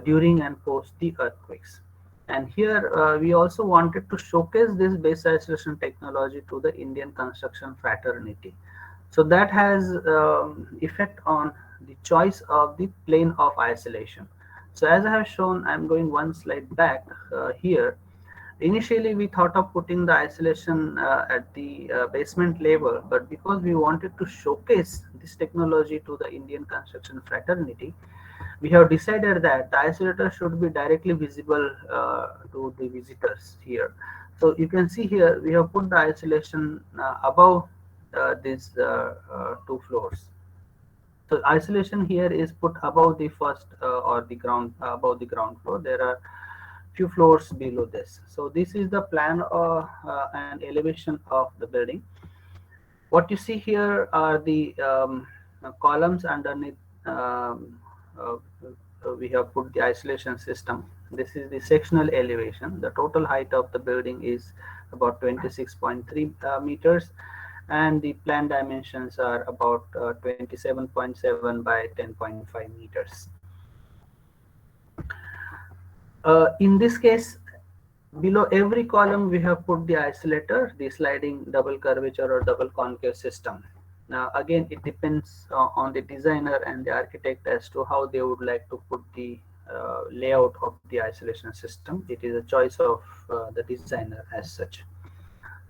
during and post the earthquakes. And here we also wanted to showcase this base isolation technology to the Indian construction fraternity. So that has effect on the choice of the plane of isolation. So as I have shown, I'm going one slide back here. Initially, we thought of putting the isolation at the basement level, but because we wanted to showcase this technology to the Indian construction fraternity, we have decided that the isolator should be directly visible to the visitors here. So you can see here, we have put the isolation above these two floors. So isolation here is put above the first or the ground above the ground floor. There are few floors below this. So this is the plan and elevation of the building. What you see here are the columns underneath. Uh, we have put the isolation system. This is the sectional elevation. The total height of the building is about 26.3 meters, and the plan dimensions are about 27.7 by 10.5 meters. In this case, below every column we have put the isolator, the sliding double curvature or double concave system. Now again, it depends on the designer and the architect as to how they would like to put the layout of the isolation system. It is a choice of the designer as such.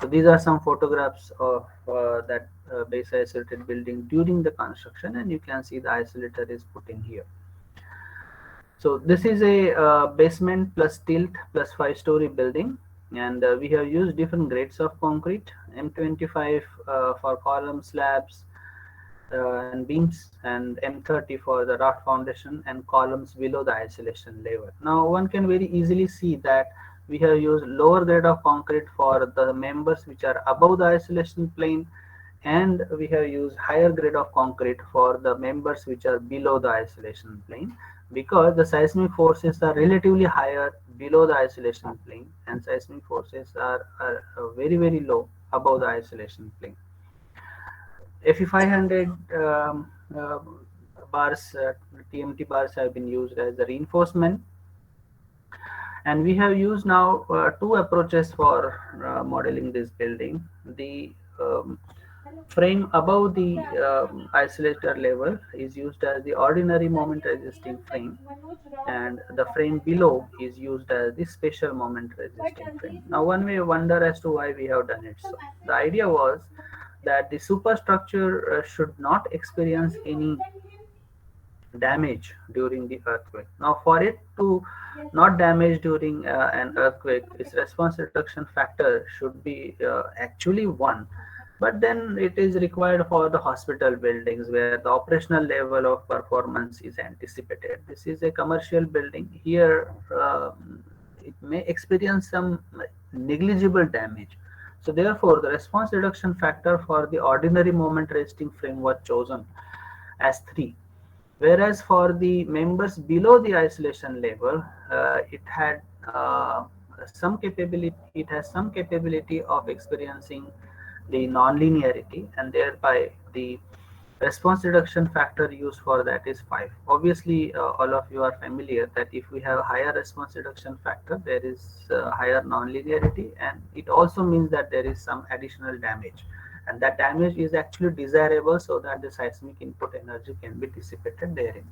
So these are some photographs of that base isolated building during the construction, and you can see the isolator is put in here. So this is a basement plus tilt plus 5-story building, and we have used different grades of concrete, M25 for column slabs and beams, and M30 for the raft foundation and columns below the isolation level. Now one can very easily see that we have used lower grade of concrete for the members which are above the isolation plane, and we have used higher grade of concrete for the members which are below the isolation plane, because the seismic forces are relatively higher below the isolation plane, and seismic forces are very low above the isolation plane. Fe 500 bars, TMT bars have been used as the reinforcement, and we have used now two approaches for modeling this building. The Frame above the isolator level is used as the ordinary moment resisting frame, and the frame below is used as the special moment resisting frame. Now, one may wonder as to why we have done it so. The idea was that the superstructure should not experience any damage during the earthquake. Now, for it to not damage during an earthquake, its response reduction factor should be actually 1. But then it is required for the hospital buildings where the operational level of performance is anticipated. This is a commercial building. Here, it may experience some negligible damage. So, therefore, the response reduction factor for the ordinary moment resting frame was chosen as 3, whereas for the members below the isolation level, it had some capability. It has some capability of experiencing the nonlinearity, and thereby the response reduction factor used for that is 5. Obviously, all of you are familiar that if we have higher response reduction factor, there is higher nonlinearity, and it also means that there is some additional damage, and that damage is actually desirable so that the seismic input energy can be dissipated therein.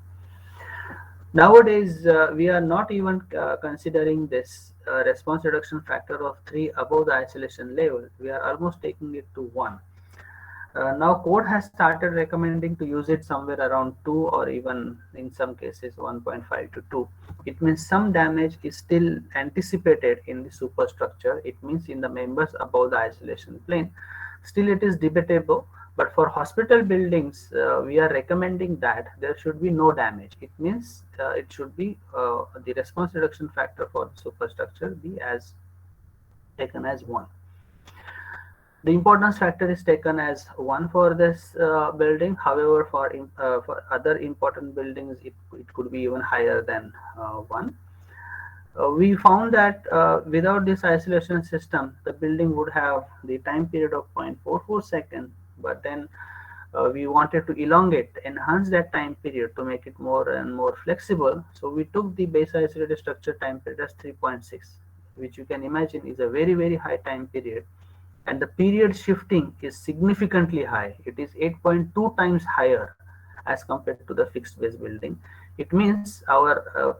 Nowadays, we are not even considering this response reduction factor of 3 above the isolation level. We are almost taking it to 1. Now, code has started recommending to use it somewhere around 2, or even in some cases 1.5 to 2. It means some damage is still anticipated in the superstructure. It means in the members above the isolation plane. Still, it is debatable. But for hospital buildings, we are recommending that there should be no damage. It means it should be the response reduction factor for the superstructure be as taken as 1. The importance factor is taken as 1 for this building. However, for other important buildings, it could be even higher than 1. We found that without this isolation system, the building would have the time period of 0.44 seconds, but then we wanted to enhance that time period to make it more and more flexible. So we took the base isolated structure time period as 3.6, which you can imagine is a very, very high time period, and the period shifting is significantly high. It is 8.2 times higher as compared to the fixed base building. It means our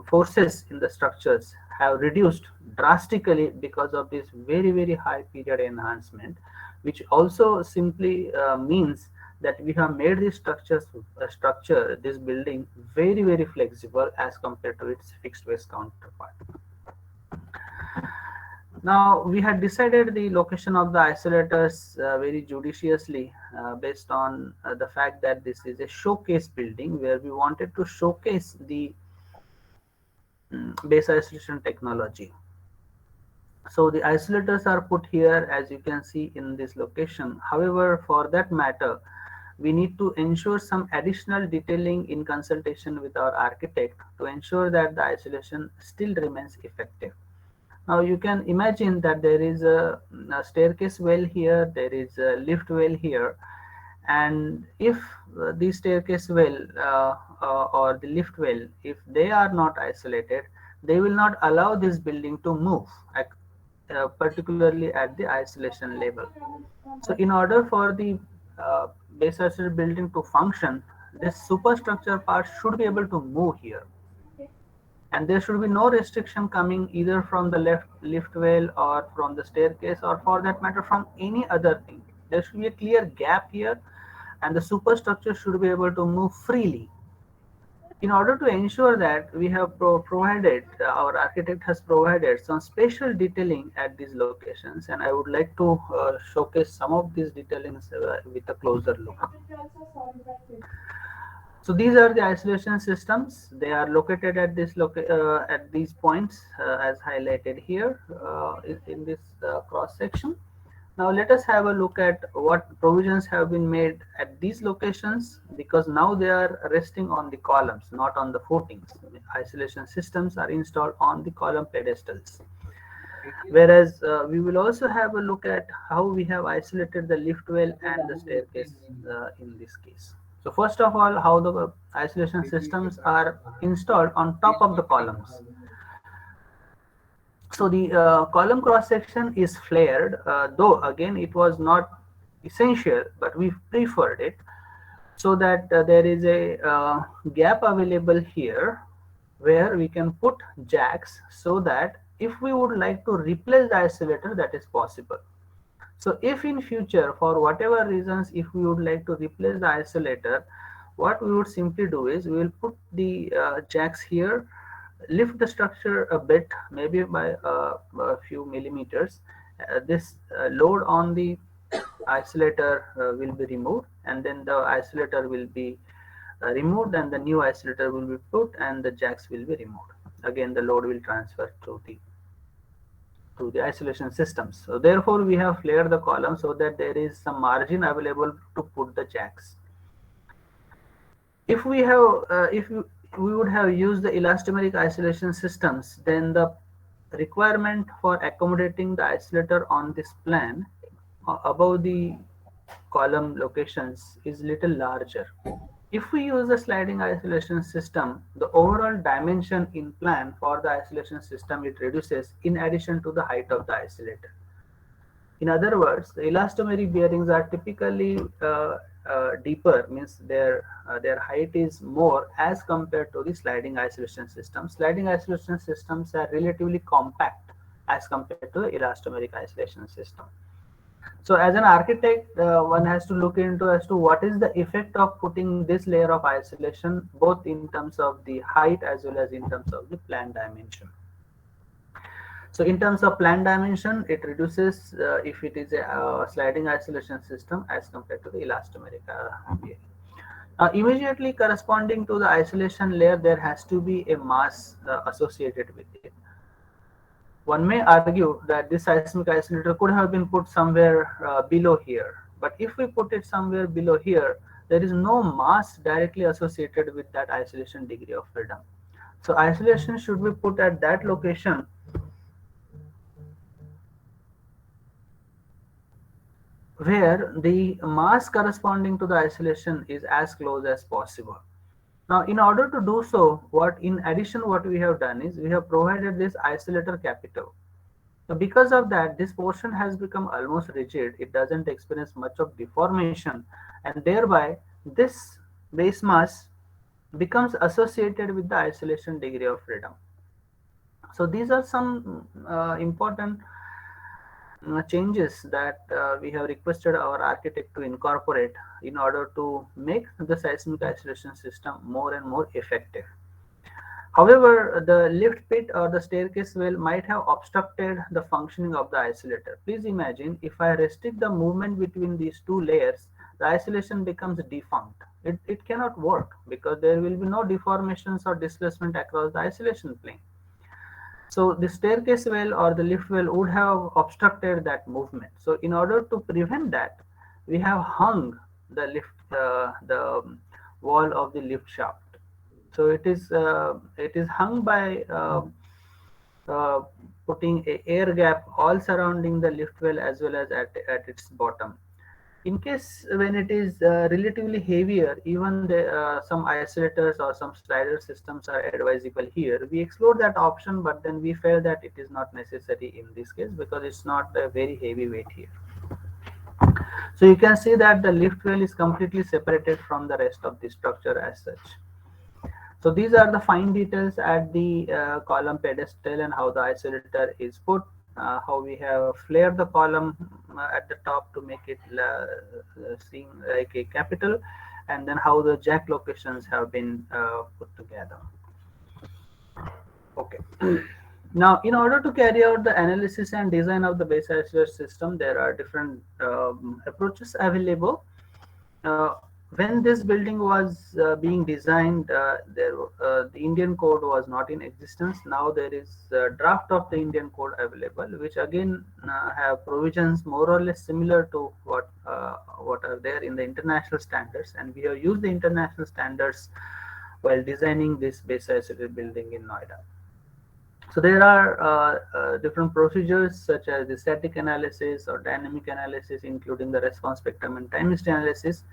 forces in the structures have reduced drastically because of this very, very high period enhancement, which also simply means that we have made this this building very, very flexible as compared to its fixed base counterpart. Now, we had decided the location of the isolators very judiciously based on the fact that this is a showcase building where we wanted to showcase the base isolation technology. So the isolators are put here, as you can see in this location. However, for that matter, we need to ensure some additional detailing in consultation with our architect to ensure that the isolation still remains effective. Now you can imagine that there is a staircase well here, there is a lift well here, and if the staircase well or the lift well, if they are not isolated, they will not allow this building to move, particularly at the isolation level. So in order for the base isolated building to function, this superstructure part should be able to move here, and there should be no restriction coming either from the left lift well or from the staircase, or for that matter from any other thing. There should be a clear gap here, and the superstructure should be able to move freely. In order to ensure that, we have provided, our architect has provided some special detailing at these locations, and I would like to showcase some of these detailings with a closer look. So these are the isolation systems. They are located at at these points as highlighted here in this cross section. Now let us have a look at what provisions have been made at these locations, because now they are resting on the columns, not on the footings. Isolation systems are installed on the column pedestals. Whereas we will also have a look at how we have isolated the lift well and the staircase in this case. So first of all, how the isolation systems are installed on top of the columns. So the column cross section is flared, though again it was not essential, but we preferred it so that there is a gap available here where we can put jacks, so that if we would like to replace the isolator, that is possible. So if in future, for whatever reasons, if we would like to replace the isolator, what we would simply do is we will put the jacks here, lift the structure a bit, maybe by a few millimeters. This load on the isolator will be removed, and then the isolator will be removed, and the new isolator will be put, and the jacks will be removed. Again, the load will transfer to the isolation systems. So therefore, we have flared the column so that there is some margin available to put the jacks. If we have, we would have used the elastomeric isolation systems, then the requirement for accommodating the isolator on this plan above the column locations is little larger. If we use a sliding isolation system, the overall dimension in plan for the isolation system it reduces in addition to the height of the isolator. In other words, the elastomeric bearings are typically deeper, means their height is more as compared to the sliding isolation system. Sliding isolation systems are relatively compact as compared to the elastomeric isolation system. So as an architect, one has to look into as to what is the effect of putting this layer of isolation, both in terms of the height as well as in terms of the plan dimension. So in terms of plan dimension, it reduces if it is a sliding isolation system as compared to the elastomeric bearing. Immediately corresponding to the isolation layer, there has to be a mass associated with it. One may argue that this seismic isolator could have been put somewhere below here, but if we put it somewhere below here, there is no mass directly associated with that isolation degree of freedom. So isolation should be put at that location where the mass corresponding to the isolation is as close as possible. Now, in order to do so, in addition what we have done is we have provided this isolator capital. So because of that, this portion has become almost rigid. It doesn't experience much of deformation, and thereby this base mass becomes associated with the isolation degree of freedom. So these are some important changes that we have requested our architect to incorporate in order to make the seismic isolation system more and more effective. However, the lift pit or the staircase well might have obstructed the functioning of the isolator. Please imagine if I restrict the movement between these two layers, the isolation becomes defunct. It cannot work because there will be no deformations or displacement across the isolation plane. So the staircase well or the lift well would have obstructed that movement. So in order to prevent that, we have hung the wall of the lift shaft. So it is hung by uh, putting a air gap all surrounding the lift well as well as at its bottom. In case when it is relatively heavier, even some isolators or some slider systems are advisable here. We explored that option, but then we felt that it is not necessary in this case because it's not a very heavy weight here. So you can see that the lift well is completely separated from the rest of the structure as such. So these are the fine details at the column pedestal and how the isolator is put, how we have flared the column at the top to make it seem like a capital, and then how the jack locations have been put together. Okay. Now, in order to carry out the analysis and design of the base isolator system, there are different approaches available. Uh, when this building was being designed, the Indian code was not in existence. Now there is a draft of the Indian code available, which again have provisions more or less similar to what are there in the international standards, and we have used the international standards while designing this base isolated building in Noida. So there are different procedures such as the static analysis or dynamic analysis, including the response spectrum and time history analysis,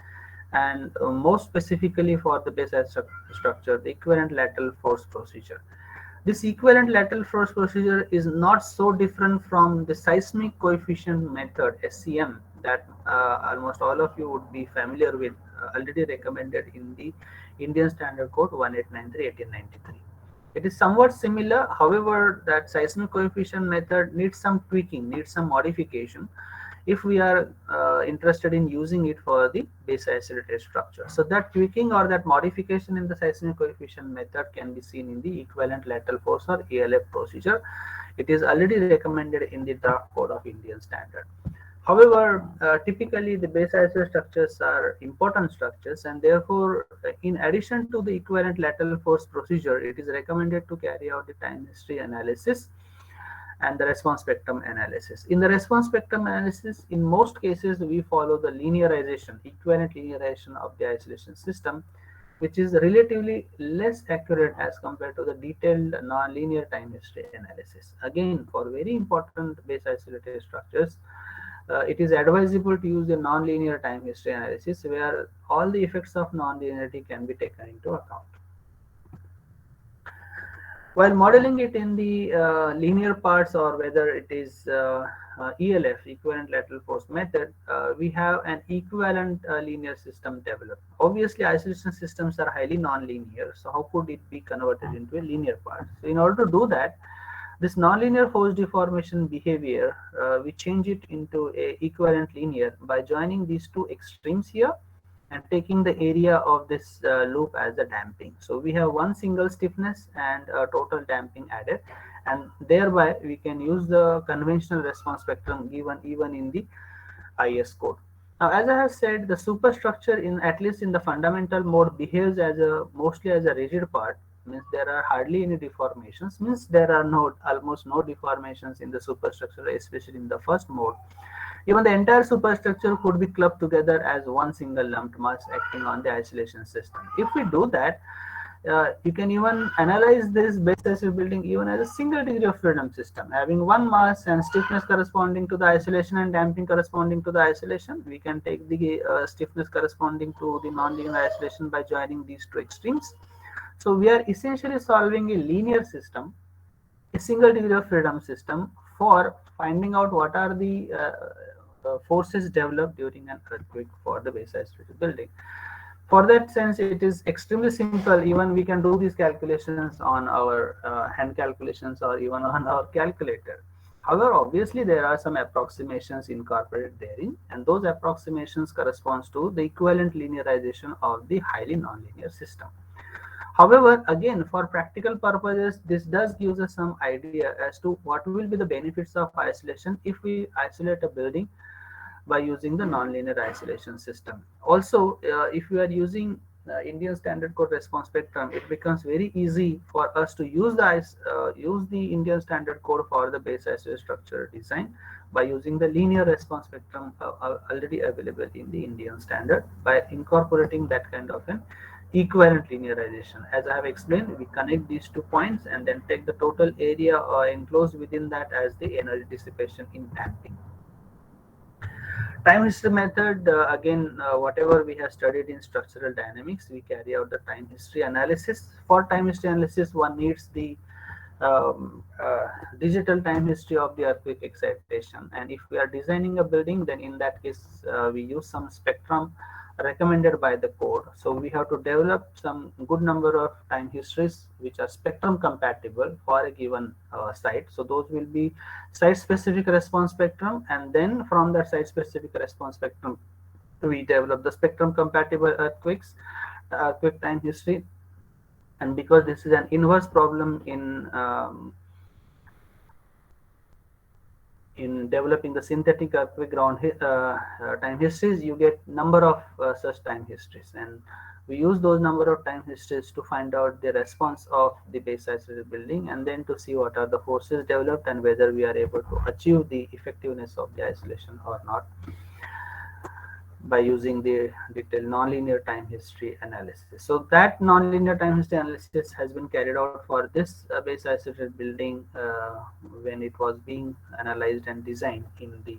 and most specifically for the base structure, the equivalent lateral force procedure. This equivalent lateral force procedure is not so different from the seismic coefficient method (SCM) that almost all of you would be familiar with, already recommended in the Indian Standard Code 1893/1893. It is somewhat similar, however, that seismic coefficient method needs some tweaking, needs some modification if we are interested in using it for the base isolated structure. So that tweaking or that modification in the seismic coefficient method can be seen in the equivalent lateral force or ELF procedure. It is already recommended in the draft code of Indian standard. However, typically the base isolated structures are important structures, and therefore, in addition to the equivalent lateral force procedure, it is recommended to carry out the time history analysis and the response spectrum analysis. In the response spectrum analysis, in most cases, we follow the linearization, equivalent linearization of the isolation system, which is relatively less accurate as compared to the detailed nonlinear time history analysis. Again, for very important base isolated structures, it is advisable to use the nonlinear time history analysis where all the effects of nonlinearity can be taken into account. While modeling it in the linear parts, or whether it is ELF, equivalent lateral force method, we have an equivalent linear system developed. Obviously, isolation systems are highly non-linear, so how could it be converted into a linear part? So in order to do that, this nonlinear force deformation behavior, we change it into a equivalent linear by joining these two extremes here and taking the area of this loop as the damping. So we have one single stiffness and a total damping added, and thereby we can use the conventional response spectrum given even in the IS code. Now, as I have said, the superstructure, in at least in the fundamental mode, behaves as a mostly as a rigid part. Means there are hardly any deformations. Means there are no almost no deformations in the superstructure, especially in the first mode. Even the entire superstructure could be clubbed together as one single lumped mass acting on the isolation system. If we do that, you can even analyze this base isolation building even as a single degree of freedom system, having one mass and stiffness corresponding to the isolation and damping corresponding to the isolation. We can take the stiffness corresponding to the nonlinear isolation by joining these two extremes. So we are essentially solving a linear system, a single degree of freedom system, for finding out what are the forces developed during an earthquake for the base isolated building. For that sense, it is extremely simple. Even we can do these calculations on our hand calculations or even on our calculator. However, obviously there are some approximations incorporated therein, and those approximations corresponds to the equivalent linearization of the highly nonlinear system. However, again, for practical purposes, this does give us some idea as to what will be the benefits of isolation if we isolate a building by using the nonlinear isolation system. Also, if we are using Indian Standard Code response spectrum, it becomes very easy for us to use the Indian Standard Code for the base isolation structure design by using the linear response spectrum already available in the Indian standard, by incorporating that kind of an equivalent linearization. As I have explained, we connect these 2 points and then take the total area enclosed within that as the energy dissipation in damping. Time history method, again, whatever we have studied in structural dynamics, we carry out the time history analysis. For time history analysis, one needs the um, uh, digital time history of the earthquake excitation. And if we are designing a building, then in that case, we use some spectrum recommended by the code. So we have to develop some good number of time histories which are spectrum compatible for a given site. So those will be site specific response spectrum, and then from that site specific response spectrum, we develop the spectrum compatible earthquake time history. And because this is an inverse problem in developing the synthetic earthquake ground time histories, you get number of such time histories, and we use those number of time histories to find out the response of the base isolated building, and then to see what are the forces developed and whether we are able to achieve the effectiveness of the isolation or not by using the detailed nonlinear time history analysis. So that nonlinear time history analysis has been carried out for this base isolated building when it was being analyzed and designed in the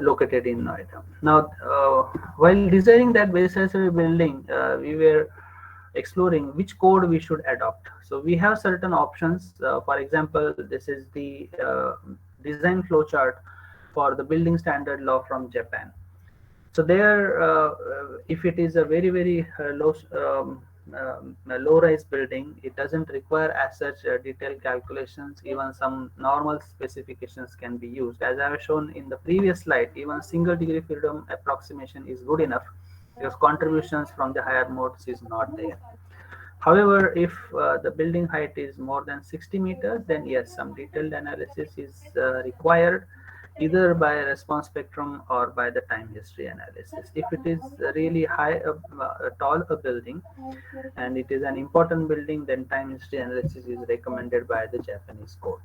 located in Noida. Now, while designing that base isolated building, we were exploring which code we should adopt. So we have certain options. For example, this is the design flowchart for the building standard law from Japan. So there, if it is a very low rise building, it doesn't require as such detailed calculations. Even some normal specifications can be used. As I have shown in the previous slide, even single degree freedom approximation is good enough because contributions from the higher modes is not there. However, if the building height is more than 60 meters, then yes, some detailed analysis is required, either by response spectrum or by the time history analysis. If it is really high, tall a building, and it is an important building, then time history analysis is recommended by the Japanese code.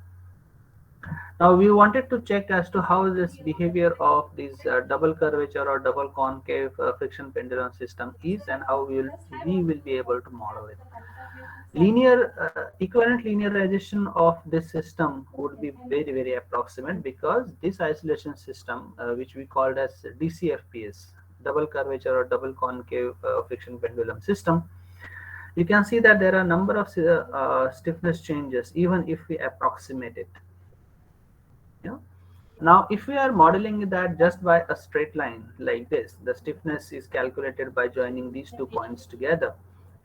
Now we wanted to check as to how this behavior of this double curvature or double concave friction pendulum system is, and how we will be able to model it. Equivalent linearization of this system would be very approximate, because this isolation system, which we called as DCFPS, double curvature or double concave friction pendulum system, you can see that there are a number of stiffness changes even if we approximate it. Yeah. Now, if we are modeling that just by a straight line like this, the stiffness is calculated by joining these 2 points together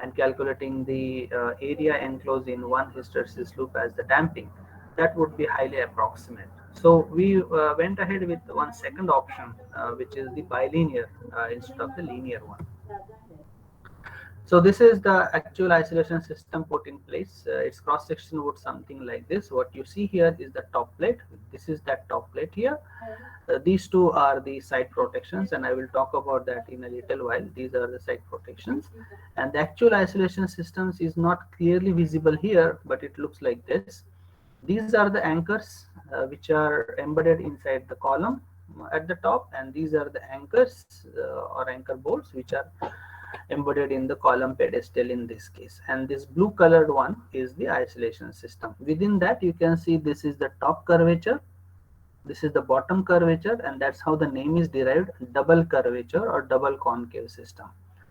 and calculating the area enclosed in one hysteresis loop as the damping. That would be highly approximate. So we went ahead with one second option, which is the bilinear instead of the linear one. So this is the actual isolation system put in place. Its cross section would something like this. What you see here is the top plate. This is that top plate here. These two are the side protections, and I will talk about that in a little while. These are the side protections, and the actual isolation systems is not clearly visible here, but it looks like this. These are the anchors which are embedded inside the column at the top, and these are the anchors or anchor bolts which are embedded in the column pedestal in this case. And this blue colored one is the isolation system. Within that, you can see this is the top curvature, this is the bottom curvature, and that's how the name is derived, double curvature or double concave system.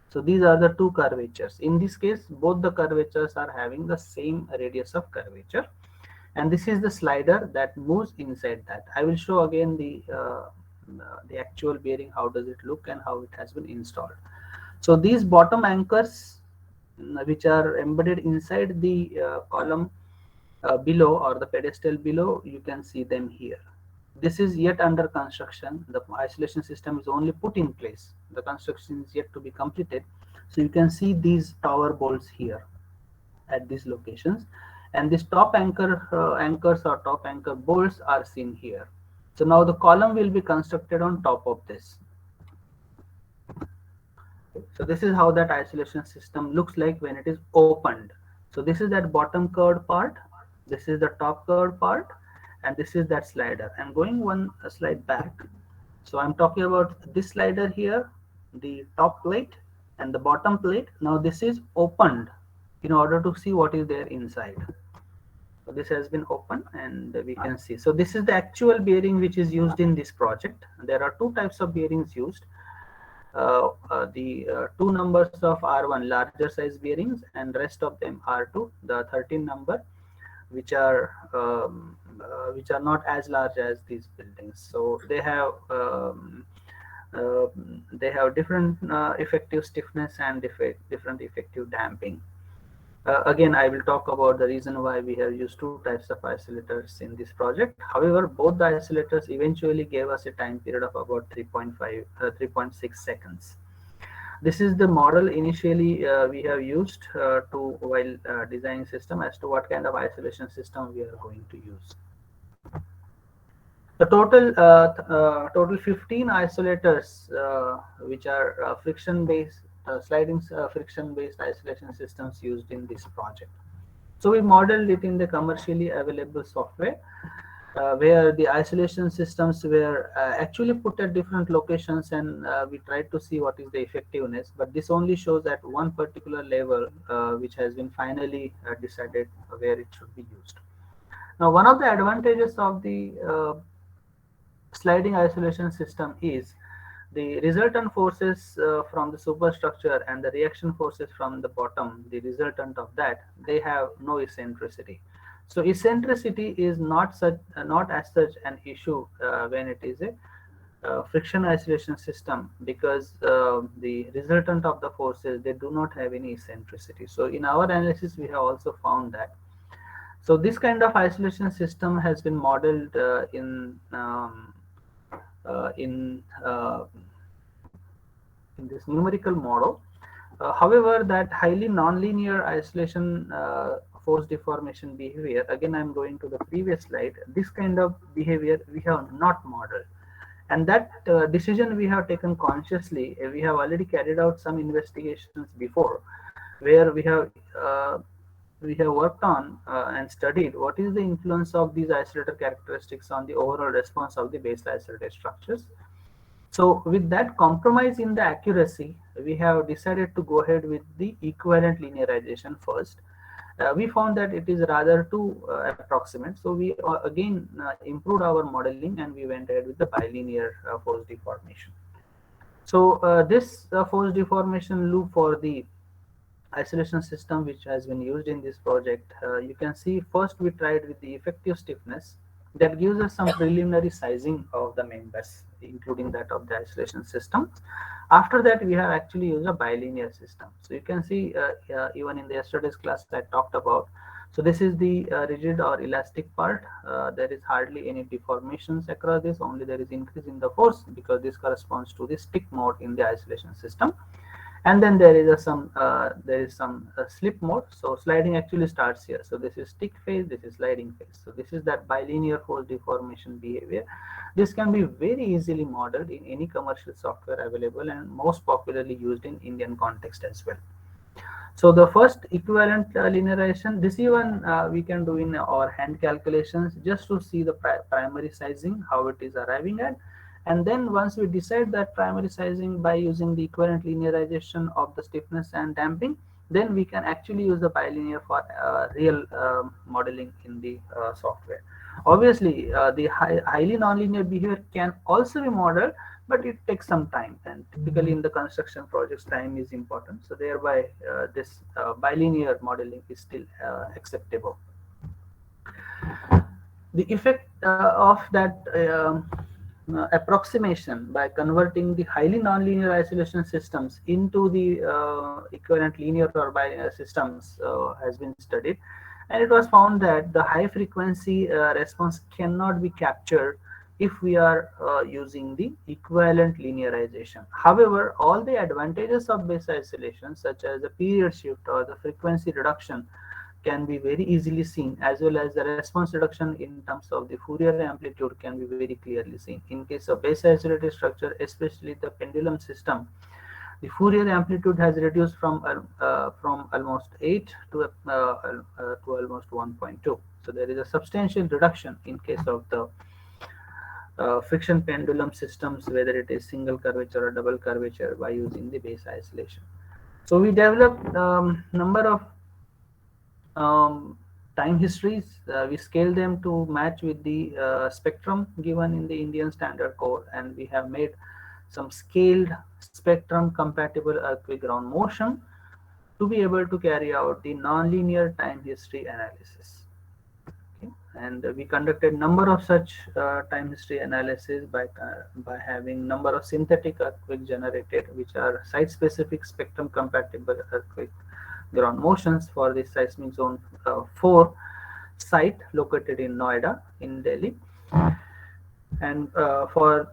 So these are the two curvatures. In this case, both the curvatures are having the same radius of curvature, and this is the slider that moves inside that. I will show again the actual bearing, how does it look and how it has been installed. So these bottom anchors, which are embedded inside the column below, or the pedestal below, you can see them here. This is yet under construction. The isolation system is only put in place. The construction is yet to be completed. So you can see these tower bolts here at these locations, and these top anchors or top anchor bolts are seen here. So now the column will be constructed on top of this. So this is how that isolation system looks like when it is opened. So this is that bottom curved part, this is the top curved part, and this is that slider. I'm going one slide back. So I'm talking about this slider here, the top plate and the bottom plate. Now this is opened in order to see what is there inside. So this has been opened and we can see. So this is the actual bearing which is used in this project. There are two types of bearings used. The two numbers of R1 larger size bearings, and rest of them R2, the 13 number, which are not as large as these buildings. So they have different effective stiffness and different effective damping. Again, I will talk about the reason why we have used two types of isolators in this project. However, both the isolators eventually gave us a time period of about 3.6 seconds. This is the model initially we have used while designing system as to what kind of isolation system we are going to use. The total 15 isolators, which are friction based sliding friction based isolation systems used in this project. So we modeled it in the commercially available software, where the isolation systems were actually put at different locations, and we tried to see what is the effectiveness. But this only shows at one particular level, which has been finally decided where it should be used. Now, one of the advantages of the sliding isolation system is The resultant forces from the superstructure and the reaction forces from the bottom, the resultant of that, they have no eccentricity. So eccentricity is not as such an issue when it is a friction isolation system, because the resultant of the forces, they do not have any eccentricity. So in our analysis we have also found that. So this kind of isolation system has been modeled in this numerical model. However, that highly nonlinear isolation force deformation behavior, again I'm going to the previous slide, this kind of behavior we have not modeled. And that decision we have taken consciously. We have already carried out some investigations before, where we have worked on and studied what is the influence of these isolator characteristics on the overall response of the base isolated structures. So with that compromise in the accuracy, we have decided to go ahead with the equivalent linearization first. We found that it is rather too approximate. So we again improved our modeling and we went ahead with the bilinear force deformation. So this force deformation loop for the isolation system which has been used in this project, you can see first we tried with the effective stiffness that gives us some preliminary sizing of the members, including that of the isolation system. After that we have actually used a bilinear system. So you can see even in the yesterday's class I talked about. So this is the rigid or elastic part. There is hardly any deformations across this, only there is increase in the force because this corresponds to the stick mode in the isolation system. And then there is some slip mode. So sliding actually starts here. So this is stick phase, this is sliding phase. So this is that bilinear force deformation behavior. This can be very easily modeled in any commercial software available and most popularly used in Indian context as well. So the first equivalent linearization, this even we can do in our hand calculations just to see the primary sizing, how it is arriving at. And then once we decide that primary sizing by using the equivalent linearization of the stiffness and damping, then we can actually use the bilinear for real modeling in the software. Obviously, the highly nonlinear behavior can also be modeled, but it takes some time, and typically in the construction projects time is important, so thereby this bilinear modeling is still acceptable. The effect of that approximation by converting the highly nonlinear isolation systems into the equivalent linear or bilinear systems has been studied, and it was found that the high frequency response cannot be captured if we are using the equivalent linearization. However, all the advantages of base isolation, such as the period shift or the frequency reduction, can be very easily seen, as well as the response reduction in terms of the Fourier amplitude can be very clearly seen. In case of base isolated structure, especially the pendulum system, the Fourier amplitude has reduced from almost 8 to almost 1.2. So there is a substantial reduction in case of the friction pendulum systems, whether it is single curvature or double curvature, by using the base isolation. So we developed number of time histories. We scale them to match with the spectrum given in the Indian Standard Code, and we have made some scaled spectrum compatible earthquake ground motion to be able to carry out the nonlinear time history analysis. Okay. And we conducted number of such time history analysis by having number of synthetic earthquake generated, which are site specific spectrum compatible earthquake ground motions for the seismic zone 4 site located in Noida in Delhi. And for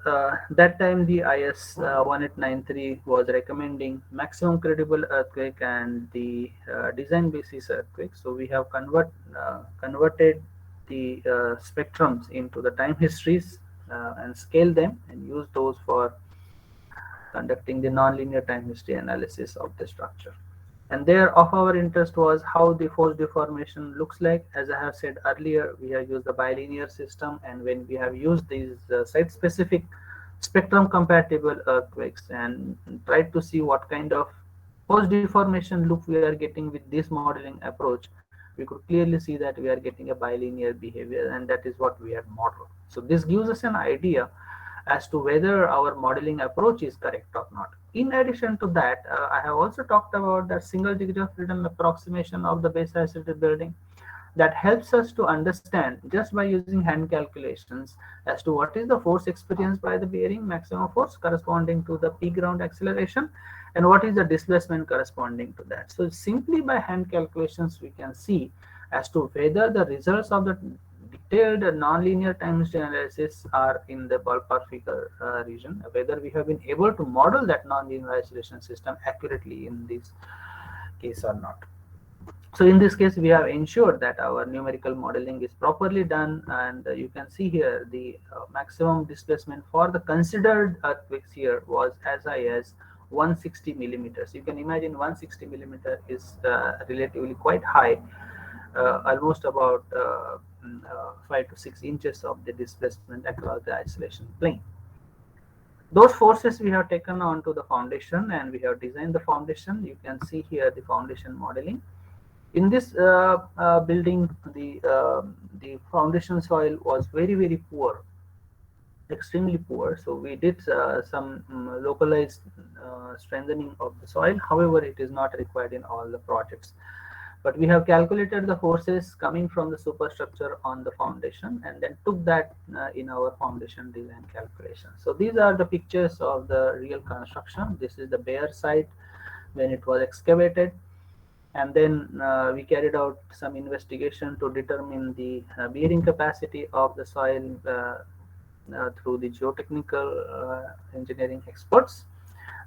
that time the IS 1893 was recommending maximum credible earthquake and the design basis earthquake. So we have converted the spectrums into the time histories and scale them and use those for conducting the nonlinear time history analysis of the structure. And there of our interest was how the force deformation looks like. As I have said earlier, we have used the bilinear system, and when we have used these site specific spectrum compatible earthquakes and tried to see what kind of force deformation loop we are getting with this modeling approach, we could clearly see that we are getting a bilinear behavior, and that is what we had modeled. So this gives us an idea as to whether our modeling approach is correct or not. In addition to that, I have also talked about that single degree of freedom approximation of the base isolated building that helps us to understand just by using hand calculations as to what is the force experienced by the bearing, maximum force corresponding to the p ground acceleration, and what is the displacement corresponding to that. So simply by hand calculations we can see as to whether the results of the detailed nonlinear time history analysis are in the ballpark figure region, whether we have been able to model that nonlinear isolation system accurately in this case or not. So in this case, we have ensured that our numerical modeling is properly done, and you can see here the maximum displacement for the considered earthquakes here was as high as 160 millimeters. You can imagine 160 millimeter is relatively quite high, almost about 5 to 6 inches of the displacement across the isolation plane. Those forces we have taken onto the foundation, and we have designed the foundation. You can see here the foundation modeling. In this building, the foundation soil was very poor, extremely poor. So we did some localized strengthening of the soil. However, it is not required in all the projects. But we have calculated the forces coming from the superstructure on the foundation and then took that in our foundation design calculation. So these are the pictures of the real construction. This is the bare site when it was excavated, and then we carried out some investigation to determine the bearing capacity of the soil through the geotechnical engineering experts.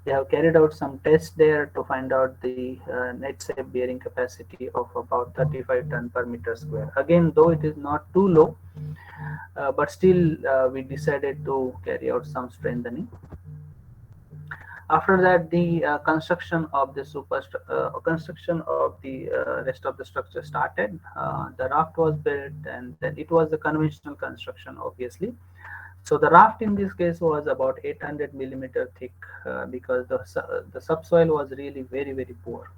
They have carried out some tests there to find out the net safe bearing capacity of about 35 ton per meter square. Again, though it is not too low, but still we decided to carry out some strengthening. After that, the construction of the rest of the structure started. The raft was built, and then it was the conventional construction, obviously. So the raft in this case was about 800 millimeter thick because the subsoil was really very poor.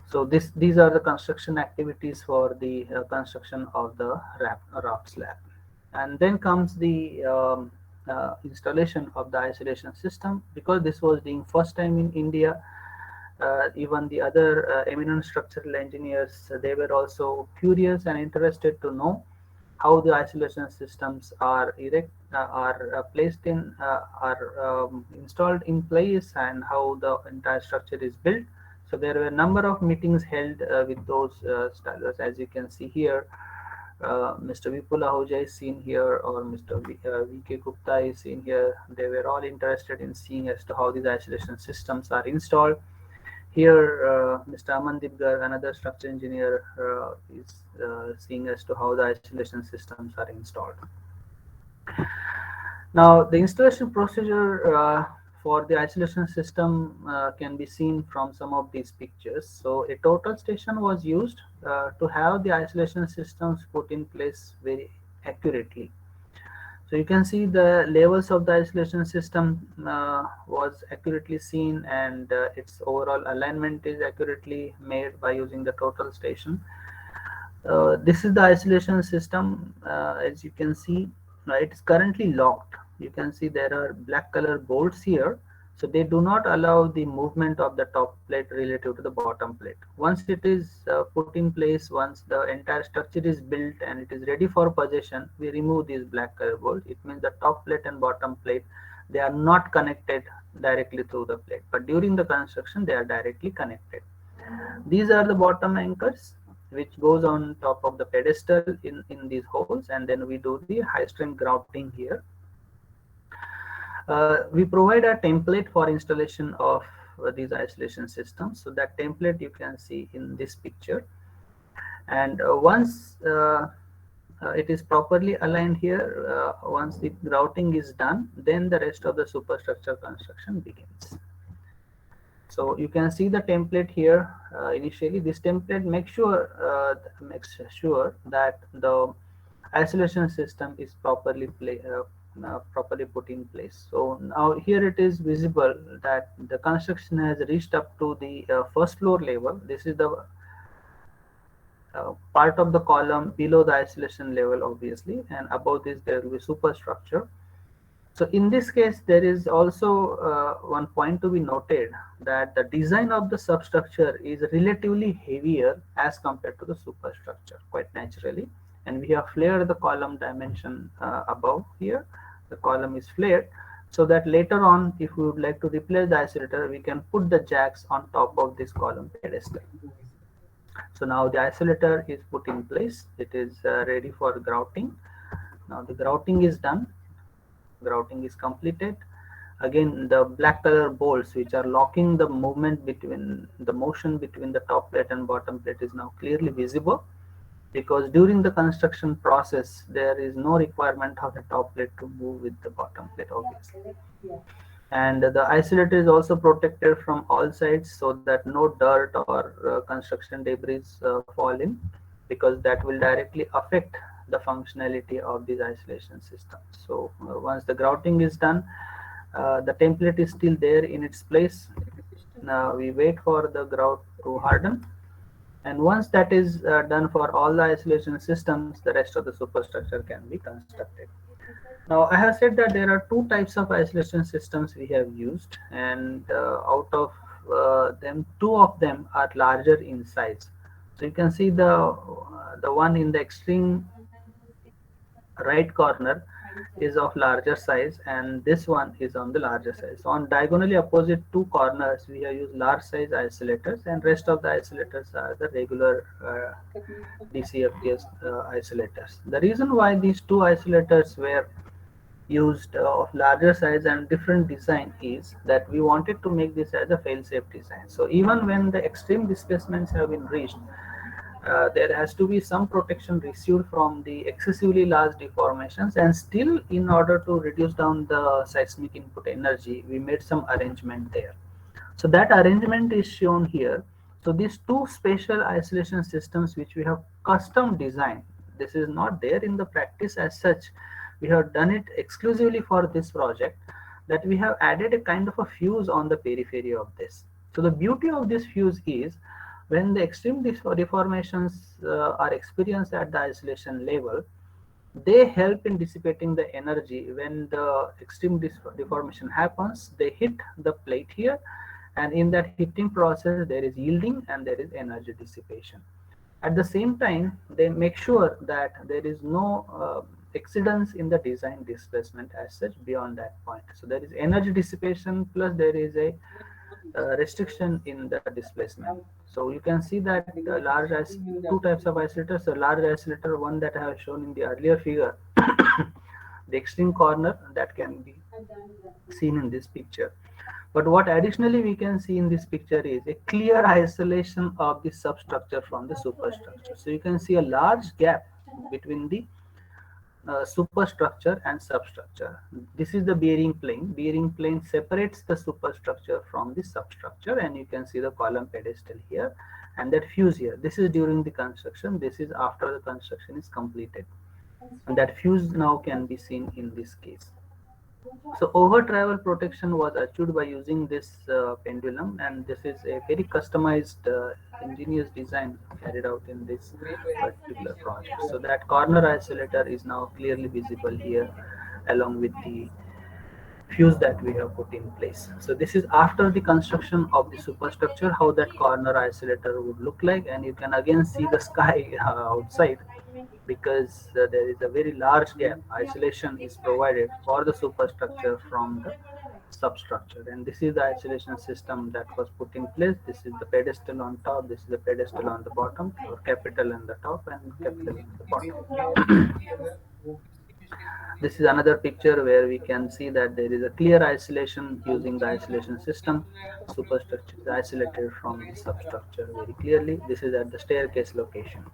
So these are the construction activities for the construction of the raft slab, and then comes the installation of the isolation system. Because this was being first time in India, even the other eminent structural engineers, they were also curious and interested to know how the isolation systems are placed in are installed in place, and how the entire structure is built. So there were a number of meetings held with those scholars. As you can see here, Mr. Vipul Ahuja is seen here, or Mr. V.K. Gupta is seen here. They were all interested in seeing as to how these isolation systems are installed. Here, Mr. Amandeep Garg, another structural engineer, is seeing as to how the isolation systems are installed. Now, the installation procedure for the isolation system can be seen from some of these pictures. So a total station was used to have the isolation systems put in place very accurately. So you can see the levels of the isolation system was accurately seen, and its overall alignment is accurately made by using the total station. This is the isolation system. As you can see, it is currently locked. You can see there are black color bolts here, so they do not allow the movement of the top plate relative to the bottom plate. Once it is put in place, once the entire structure is built and it is ready for possession, we remove these black color bolts. It means the top plate and bottom plate, they are not connected directly through the plate, but during the construction they are directly connected. These are the bottom anchors which goes on top of the pedestal in these holes, and then we do the high strength grouting here. We provide a template for installation of these isolation systems. So that template you can see in this picture, and once it is properly aligned here, once the grouting is done, then the rest of the superstructure construction begins. So you can see the template here. Initially, this template makes sure that the isolation system is properly put in place. So now here it is visible that the construction has reached up to the first floor level. This is the part of the column below the isolation level, obviously, and above this there will be superstructure. So in this case, there is also one point to be noted that the design of the substructure is relatively heavier as compared to the superstructure, quite naturally. And we have flared the column dimension above here. The column is flared so that later on, if we would like to replace the isolator, we can put the jacks on top of this column pedestal. So now the isolator is put in place. It is ready for grouting. Now the grouting is done. Grouting is completed. Again, the black color bolts which are locking the movement between the motion between the top plate and bottom plate is now clearly visible, because during the construction process there is no requirement of the top plate to move with the bottom plate, obviously. And the isolator is also protected from all sides so that no dirt or construction debris fall in, because that will directly affect the functionality of these isolation systems. So once the grouting is done, the template is still there in its place. Now we wait for the grout to harden, and once that is done for all the isolation systems, the rest of the superstructure can be constructed. Now, I have said that there are two types of isolation systems we have used, and out of them, two of them are larger in size. So you can see the one in the extreme right corner is of larger size, and this one is on the larger size. So on diagonally opposite two corners, we have used large size isolators, and rest of the isolators are the regular DCFTS isolators. The reason why these two isolators were used of larger size and different design is that we wanted to make this as a fail-safe design. So even when the extreme displacements have been reached, there has to be some protection received from the excessively large deformations, and still in order to reduce down the seismic input energy, we made some arrangement there. So that arrangement is shown here. So these two spatial isolation systems which we have custom designed, this is not there in the practice as such. We have done it exclusively for this project, that we have added a kind of a fuse on the periphery of this. So the beauty of this fuse is when the extreme deformations are experienced at the isolation level, they help in dissipating the energy. When the extreme deformation happens, they hit the plate here, and in that hitting process there is yielding and there is energy dissipation. At the same time, they make sure that there is no exceedance in the design displacement as such beyond that point. So there is energy dissipation plus there is a restriction in the displacement. So you can see that two types of isolators. The large isolator, one that I have shown in the earlier figure, the extreme corner, that can be seen in this picture. But what additionally we can see in this picture is a clear isolation of the substructure from the superstructure. So you can see a large gap between the superstructure and substructure. This is the bearing plane. Bearing plane separates the superstructure from the substructure, and you can see the column pedestal here and that fuse here. This is during the construction. This is after the construction is completed. And that fuse now can be seen in this case. So over travel protection was achieved by using this pendulum, and this is a very customized ingenious design carried out in this particular project. So that corner isolator is now clearly visible here along with the fuse that we have put in place. So this is after the construction of the superstructure, how that corner isolator would look like, and you can again see the sky outside, because there is a very large gap. Isolation is provided for the superstructure from the substructure, and this is the isolation system that was put in place. This is the pedestal on top, this is the pedestal on the bottom, or capital on the top and capital on the bottom. This is another picture where we can see that there is a clear isolation using the isolation system. Superstructure is isolated from the substructure very clearly. This is at the staircase location.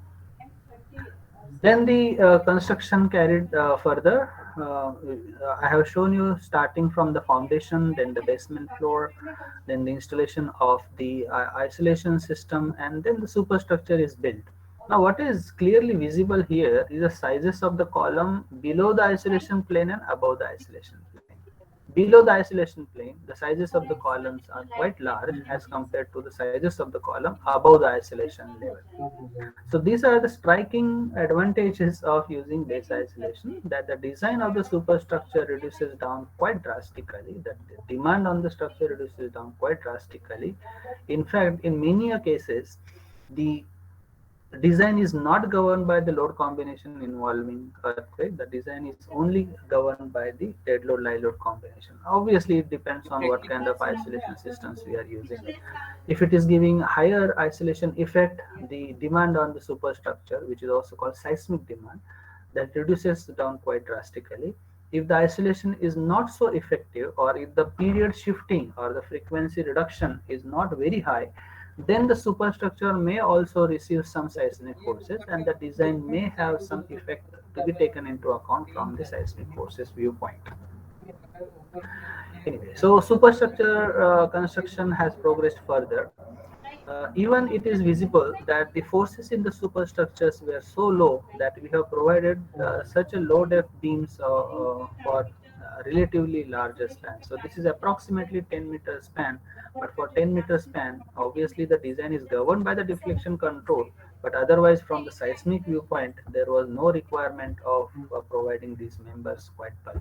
Then the construction carried further. I have shown you starting from the foundation, then the basement floor, then the installation of the isolation system, and then the superstructure is built. Now, what is clearly visible here is the sizes of the column below the isolation plane and above the isolation plane. Below the isolation plane, the sizes of the columns are quite large as compared to the sizes of the column above the isolation level. So these are the striking advantages of using base isolation, that the design of the superstructure reduces down quite drastically, that the demand on the structure reduces down quite drastically. In fact, in many cases, the design is not governed by the load combination involving earthquake. The design is only governed by the dead load live load combination. Obviously, it depends on what kind of isolation systems we are using. If it is giving higher isolation effect, the demand on the superstructure, which is also called seismic demand, that reduces down quite drastically. If the isolation is not so effective, or if the period shifting or the frequency reduction is not very high, then the superstructure may also receive some seismic forces, and the design may have some effect to be taken into account from the seismic forces viewpoint. Anyway, so superstructure construction has progressed further. Even it is visible that the forces in the superstructures were so low that we have provided such a low depth beams for relatively larger span. So this is approximately 10-meter span, but for 10-meter span, obviously the design is governed by the deflection control, but otherwise from the seismic viewpoint, there was no requirement of providing these members quite bulky.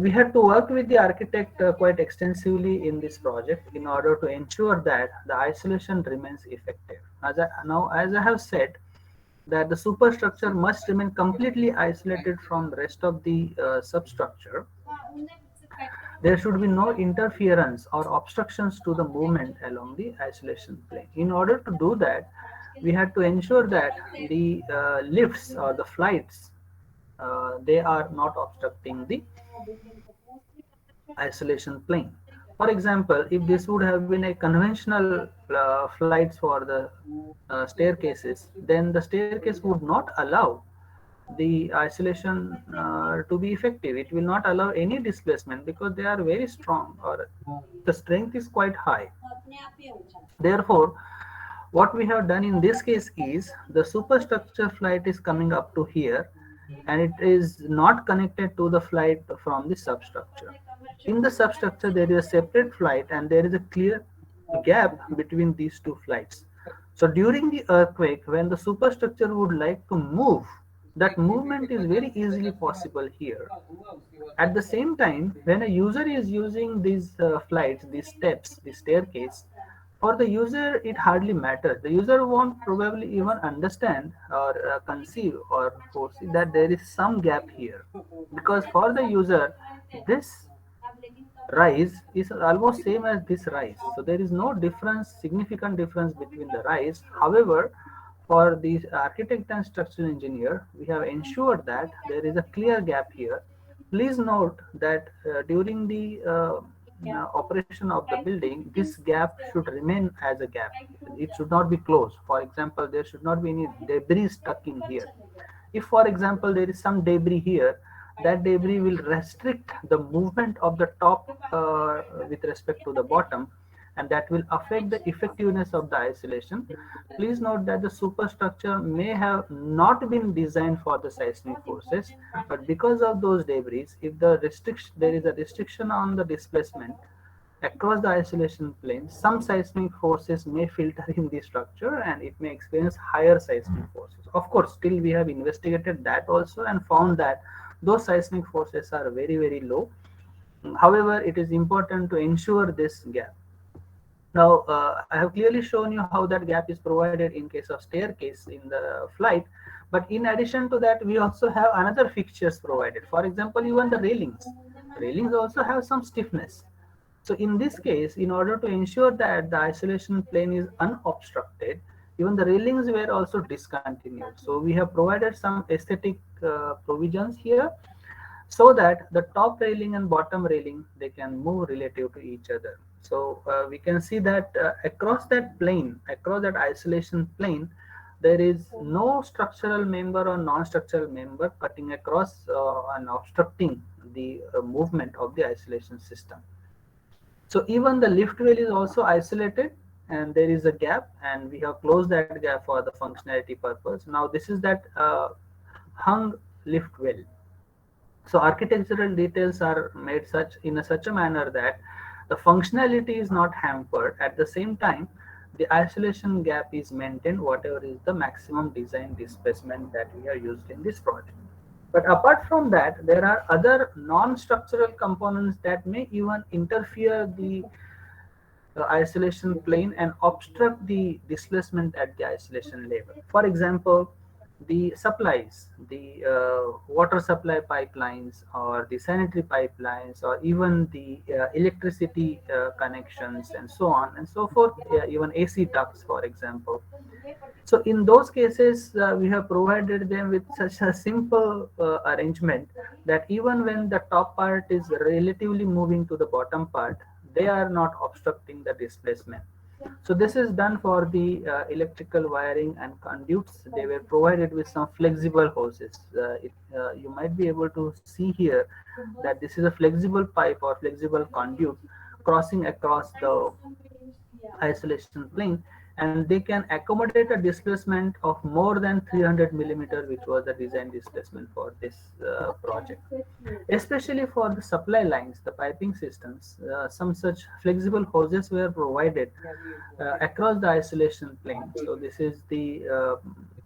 We had to work with the architect quite extensively in this project in order to ensure that the isolation remains effective. As I have said, that the superstructure must remain completely isolated from the rest of the substructure. There should be no interference or obstructions to the movement along the isolation plane. In order to do that, we had to ensure that the lifts or the flights, they are not obstructing the isolation plane. For example, if this would have been a conventional flights for the staircases, then the staircase would not allow the isolation to be effective. It will not allow any displacement because they are very strong, or the strength is quite high. Therefore, what we have done in this case is the superstructure flight is coming up to here, and it is not connected to the flight from the substructure. In the substructure, there is a separate flight and there is a clear gap between these two flights. So during the earthquake, when the superstructure would like to move, that movement is very easily possible here. At the same time, when a user is using these flights, these steps, the staircase, for the user it hardly matters. The user won't probably even understand or conceive or foresee that there is some gap here, because for the user this rise is almost same as this rise. So there is no difference, significant difference between the rise. However, for the architect and structural engineer, we have ensured that there is a clear gap here. Please note that during the operation of the building, this gap should remain as a gap. It should not be closed. For example, there should not be any debris stuck in here. If, for example, there is some debris here, that debris will restrict the movement of the top with respect to the bottom, and that will affect the effectiveness of the isolation. Please note that the superstructure may have not been designed for the seismic forces, but because of those debris, if there is a restriction on the displacement across the isolation plane, some seismic forces may filter in the structure and it may experience higher seismic forces. Of course, still we have investigated that also and found that those seismic forces are very, very low. However, it is important to ensure this gap. Now, I have clearly shown you how that gap is provided in case of staircase in the flight. But in addition to that, we also have another fixtures provided. For example, even the railings. Railings also have some stiffness. So in this case, in order to ensure that the isolation plane is unobstructed, even the railings were also discontinued. So we have provided some aesthetic provisions here, so that the top railing and bottom railing, they can move relative to each other. So we can see that across that plane, across that isolation plane, there is no structural member or non-structural member cutting across and obstructing the movement of the isolation system. So even the lift well is also isolated, and there is a gap, and we have closed that gap for the functionality purpose. Now this is that hung lift well. So architectural details are made such in a such a manner that the functionality is not hampered. At the same time, the isolation gap is maintained, whatever is the maximum design displacement that we are used in this project. But apart from that, there are other non-structural components that may even interfere the isolation plane and obstruct the displacement at the isolation level. For example, the supplies, the water supply pipelines or the sanitary pipelines or even the electricity connections and so on and so forth, even AC ducts, for example. So in those cases, we have provided them with such a simple arrangement that even when the top part is relatively moving to the bottom part, they are not obstructing the displacement. So this is done for the electrical wiring and conduits. They were provided with some flexible hoses. You might be able to see here that this is a flexible pipe or flexible conduit crossing across the isolation plane, and they can accommodate a displacement of more than 300 millimeter, which was the design displacement for this project. Especially for the supply lines, the piping systems, some such flexible hoses were provided across the isolation plane. So this is the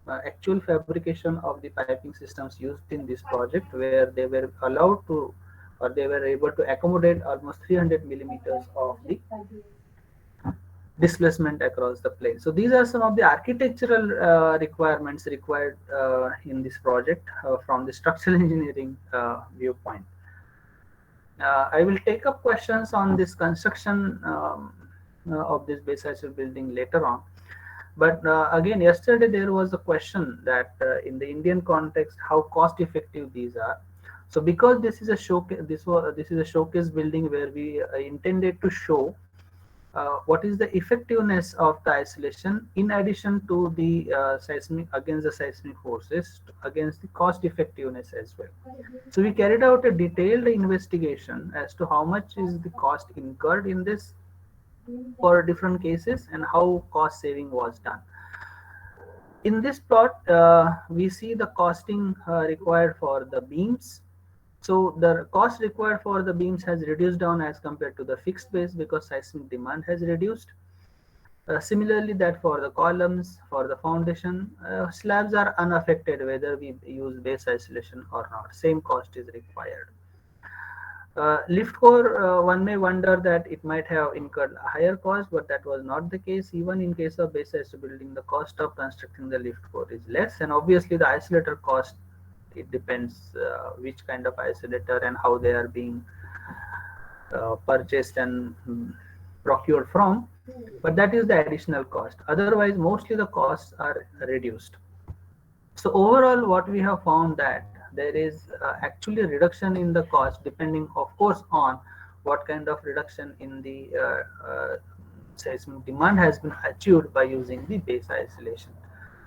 actual fabrication of the piping systems used in this project, where they were allowed to, or they were able to accommodate almost 300 millimeters of the displacement across the plane. So these are some of the architectural requirements required in this project from the structural engineering viewpoint. I will take up questions on this construction of this base isolated building later on. But again, yesterday there was a question that in the Indian context, how cost effective these are. So because this is a showcase, this is a showcase building where we intended to show what is the effectiveness of the isolation in addition to the seismic against the seismic forces against the cost effectiveness as well. So we carried out a detailed investigation as to how much is the cost incurred in this for different cases and how cost saving was done. In this plot, we see the costing required for the beams. So the cost required for the beams has reduced down as compared to the fixed base because seismic demand has reduced. Similarly, that for the columns, for the foundation, slabs are unaffected whether we use base isolation or not. Same cost is required. Lift core, one may wonder that it might have incurred a higher cost, but that was not the case. Even in case of base isolated building, the cost of constructing the lift core is less, and obviously the isolator cost, it depends which kind of isolator and how they are being purchased and procured from, but that is the additional cost. Otherwise, mostly the costs are reduced. So overall, what we have found that there is actually a reduction in the cost depending, of course, on what kind of reduction in the seismic demand has been achieved by using the base isolation.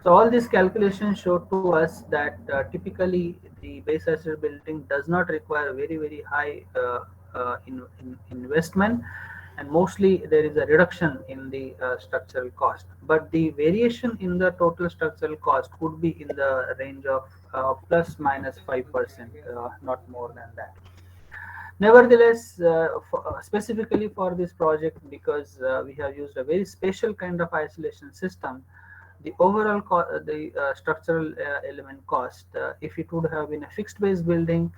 So all these calculations show to us that typically the base isolated building does not require very high investment, and mostly there is a reduction in the structural cost, but the variation in the total structural cost could be in the range of plus minus 5%, not more than that. Nevertheless, specifically for this project, because we have used a very special kind of isolation system, the overall the structural element cost, if it would have been a fixed base building,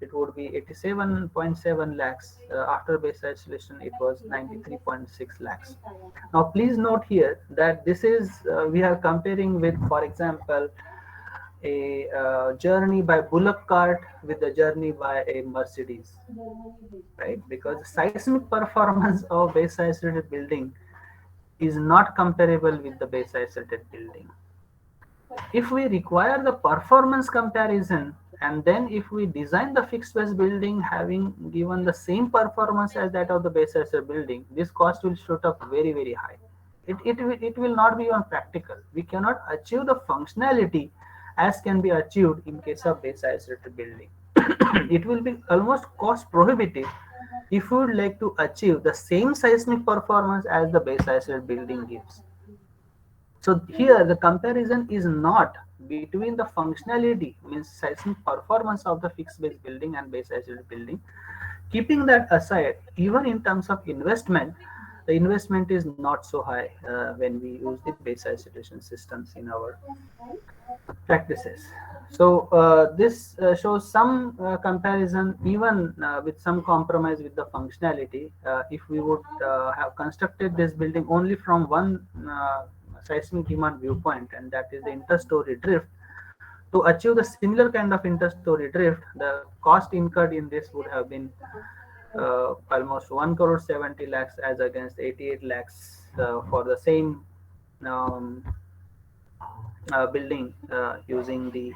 it would be 87.7 lakhs. After base isolation, it was 93.6 lakhs. Now, please note here that this is we are comparing with, for example, a journey by bullock cart with the journey by a Mercedes, right? Because the seismic performance of base isolated building is not comparable with the base isolated building. If we require the performance comparison, and then if we design the fixed base building having given the same performance as that of the base isolated building, this cost will shoot up very high. It will not be even practical. We cannot achieve the functionality as can be achieved in case of base isolated building. It will be almost cost prohibitive if we would like to achieve the same seismic performance as the base isolated building gives. So here the comparison is not between the functionality, means seismic performance of the fixed base building and base isolated building. Keeping that aside, even in terms of investment, the investment is not so high when we use the base isolation systems in our practices. So this shows some comparison, even with some compromise with the functionality. If we would have constructed this building only from one seismic demand viewpoint, and that is the interstory drift, to achieve the similar kind of interstory drift, the cost incurred in this would have been almost 1 crore 70 lakhs as against 88 lakhs for the same um, building using the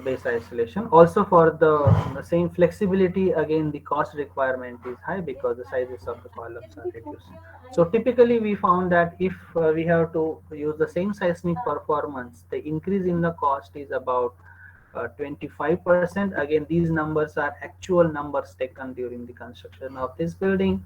base isolation. Also for the same flexibility, again the cost requirement is high because the sizes of the columns are reduced. So typically we found that if we have to use the same seismic performance, the increase in the cost is about 25%. Again, these numbers are actual numbers taken during the construction of this building.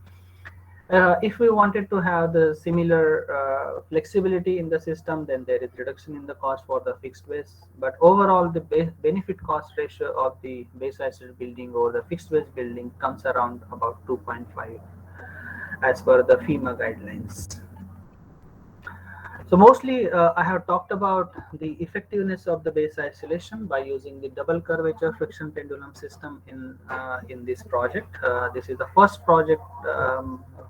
If we wanted to have the similar flexibility in the system, then there is reduction in the cost for the fixed base. But overall, the benefit cost ratio of the base isolated building or the fixed base building comes around about 2.5 as per the FEMA guidelines. So mostly I have talked about the effectiveness of the base isolation by using the double curvature friction pendulum system in this project. This is the first project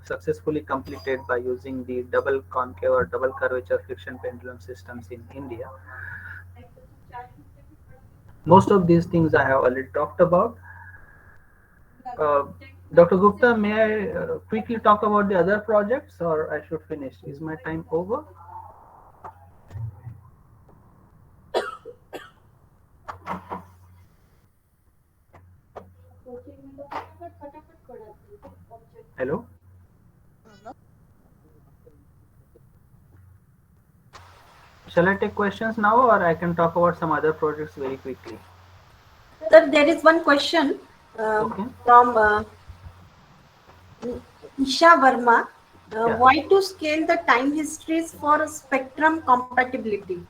successfully completed by using the double concave or double curvature friction pendulum systems in India. Most of these things I have already talked about. Uh, Dr. Gupta, may I quickly talk about the other projects, or I should finish? Is my time over? Hello? Shall I take questions now, or I can talk about some other projects very quickly? Sir, there is one question Okay. from Isha Verma. Yeah. Why to scale the time histories for spectrum compatibility?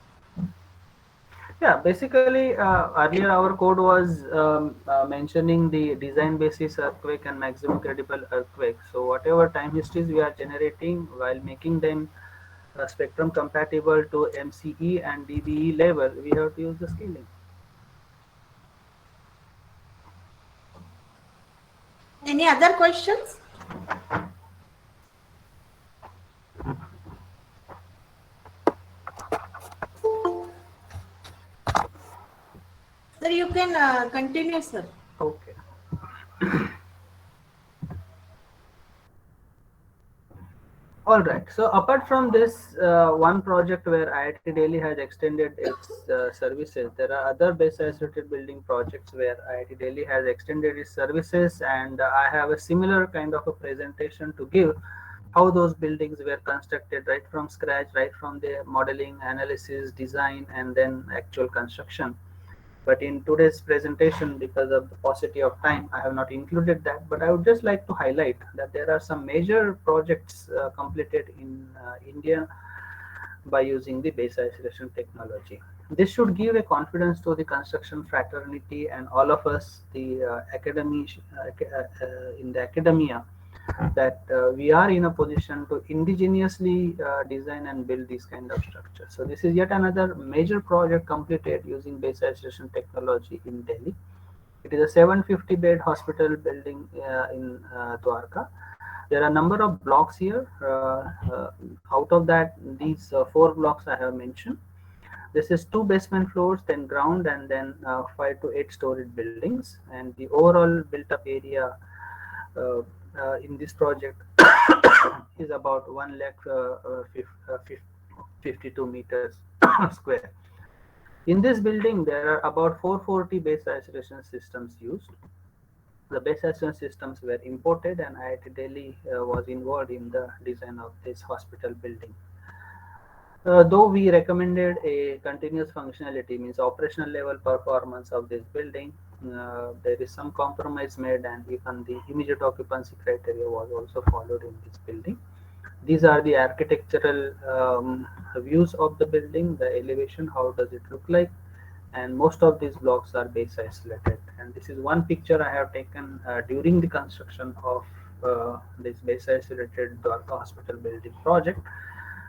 Yeah. Basically, earlier our code was mentioning the design basis earthquake and maximum credible earthquake. So whatever time histories we are generating while making them spectrum compatible to MCE and DBE level, we have to use the scaling. Any other questions? Sir, you can continue, sir. Okay. All right. So apart from this one project where IIT Delhi has extended its services, there are other base isolated building projects where IIT Delhi has extended its services, and I have a similar kind of a presentation to give how those buildings were constructed right from scratch, right from the modeling, analysis, design, and then actual construction. But in today's presentation, because of the paucity of time, I have not included that. But I would just like to highlight that there are some major projects completed in India by using the base isolation technology. This should give a confidence to the construction fraternity and all of us, the in the academia, that we are in a position to indigenously design and build these kind of structures. So this is yet another major project completed using base isolation technology in Delhi. It is a 750 bed hospital building in Dwarka. There are a number of blocks here. Out of that, these four blocks I have mentioned. This is two basement floors, then ground, and then 5 to 8 storied buildings. And the overall built-up area uh, in this project is about 1 lakh 52 meters square. In this building, there are about 440 base isolation systems used. The base isolation systems were imported, and IIT Delhi was involved in the design of this hospital building. Though we recommended a continuous functionality, means operational level performance of this building, there is some compromise made, and even the immediate occupancy criteria was also followed in this building. These are the architectural views of the building, the elevation, how does it look like, and most of these blocks are base isolated. And this is one picture I have taken during the construction of this base isolated Dwarka Hospital building project.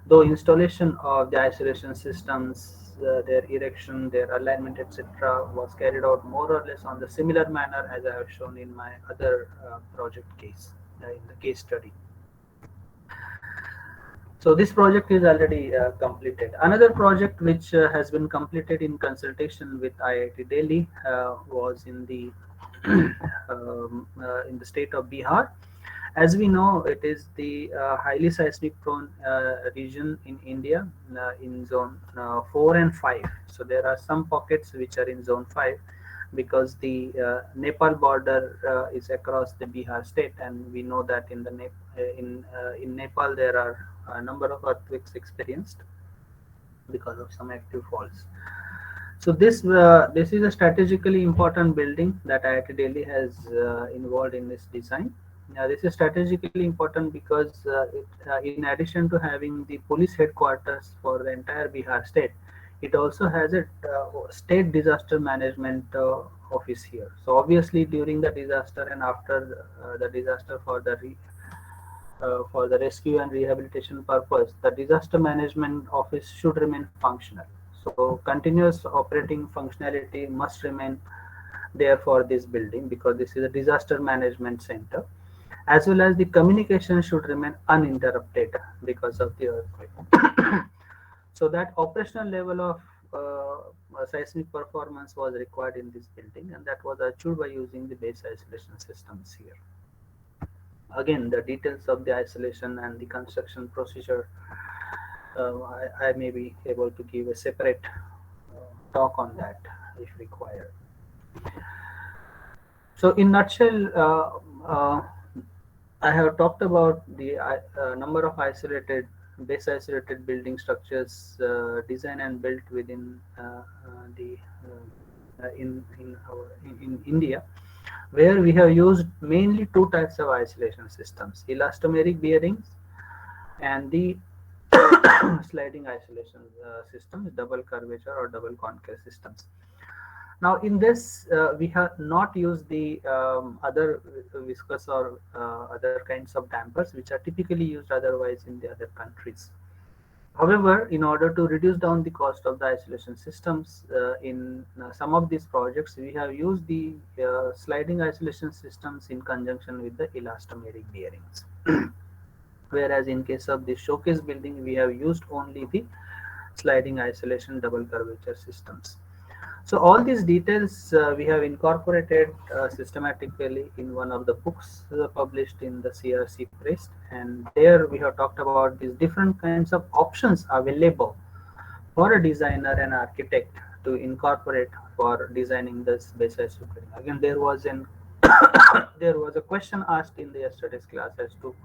Though installation of the isolation systems, their erection, their alignment, etc., was carried out more or less on the similar manner as I have shown in my other project case, in the case study. So this project is already completed. Another project which has been completed in consultation with IIT Delhi was in the state of Bihar. As we know, it is the highly seismic prone region in India in zone 4 and 5. So there are some pockets which are in zone 5 because the Nepal border is across the Bihar state, and we know that in Nepal there are a number of earthquakes experienced because of some active faults. So this is a strategically important building that IIT Delhi has involved in this design. This is strategically important because in addition to having the police headquarters for the entire Bihar state, it also has a state disaster management office here. So obviously during the disaster and after the disaster for the rescue and rehabilitation purpose, the disaster management office should remain functional. So continuous operating functionality must remain there for this building because this is a disaster management center, as well as the communication should remain uninterrupted because of the earthquake. So that operational level of seismic performance was required in this building, and that was achieved by using the base isolation systems here. Again, the details of the isolation and the construction procedure, I may be able to give a separate talk on that if required. So, in nutshell, I have talked about the number of base isolated building structures designed and built within the in India, where we have used mainly two types of isolation systems: elastomeric bearings and the sliding isolation systems, double curvature or double concave systems. Now, in this, we have not used the other viscous or other kinds of dampers, which are typically used otherwise in the other countries. However, in order to reduce down the cost of the isolation systems, in some of these projects, we have used the sliding isolation systems in conjunction with the elastomeric bearings. Whereas in case of the showcase building, we have used only the sliding isolation double curvature systems. So all these details we have incorporated systematically in one of the books published in the CRC Press, and there we have talked about these different kinds of options available for a designer and architect to incorporate for designing this base building. Again, there was a question asked in the yesterday's class as to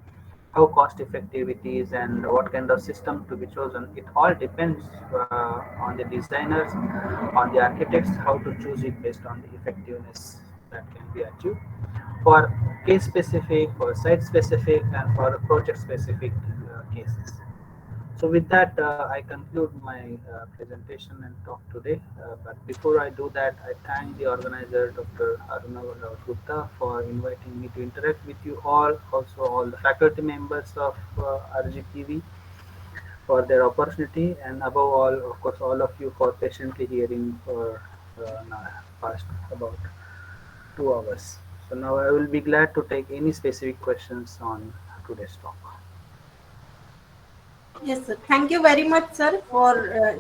how cost effective it is and what kind of system to be chosen. It all depends on the designers, on the architects, how to choose it based on the effectiveness that can be achieved for case specific, for site specific, and for project specific cases. So with that, I conclude my presentation and talk today. But before I do that, I thank the organizer, Dr. Aruna Gupta, for inviting me to interact with you all, also all the faculty members of RGTV for their opportunity, and above all, of course, all of you for patiently hearing for now past about 2 hours. So now I will be glad to take any specific questions on today's talk. Yes, sir. Thank you very much, sir, for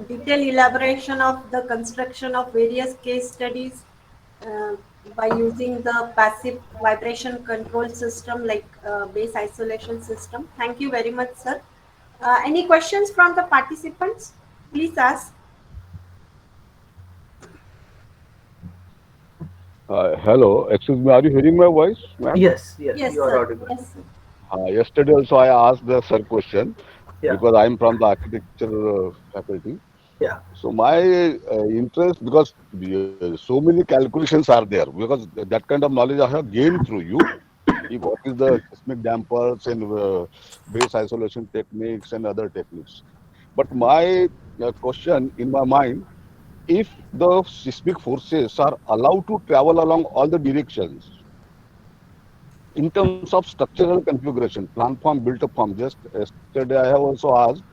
detailed elaboration of the construction of various case studies uh, by using the passive vibration control system like base isolation system. Thank you very much, sir. Any questions from the participants? Please ask. Hello, excuse me, are you hearing my voice, ma'am? Yes, yes, Yes, you are sir. audible. Yes, sir. Yesterday also I asked the sir question Yeah, because I'm from the architecture faculty. yeah. So my interest, because so many calculations are there, because that kind of knowledge I have gained through you. what is the seismic dampers and base isolation techniques and other techniques. But my question in my mind, if the seismic forces are allowed to travel along all the directions in terms of structural configuration, plan form, built up form, just yesterday I have also asked,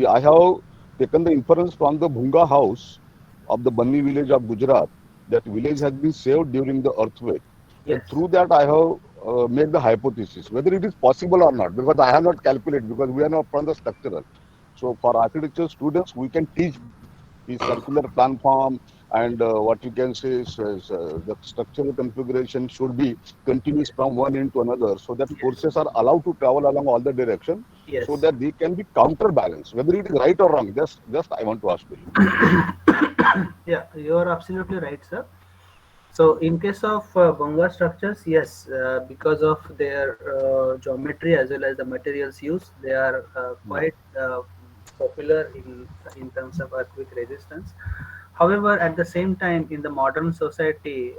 I have taken the inference from the Bhunga house of the Banni village of Gujarat. That village has been saved during the earthquake. And Yes, through that, I have made the hypothesis whether it is possible or not, because I have not calculated, because we are not from the structural. So for architecture students, we can teach them the circular plan form, and what you can say is the structural configuration should be continuous from one end to another, so that yes, forces are allowed to travel along all the direction, so yes. that they can be counterbalanced. Whether it is right or wrong, just I want to ask to you. Yeah, you are absolutely right, sir. So, in case of Bonga structures, yes, because of their geometry as well as the materials used, they are Yeah. quite popular in terms of earthquake resistance. However, at the same time, in the modern society,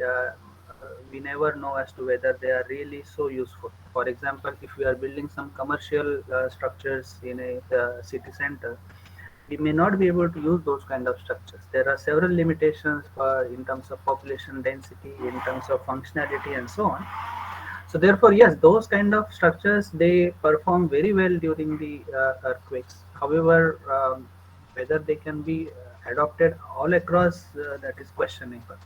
we never know as to whether they are really so useful. For example, if we are building some commercial structures in a city center, we may not be able to use those kind of structures. There are several limitations in terms of population density, in terms of functionality, and so on. So therefore, yes, those kind of structures they perform very well during the earthquakes. However, whether they can be adopted all across, that is questionable.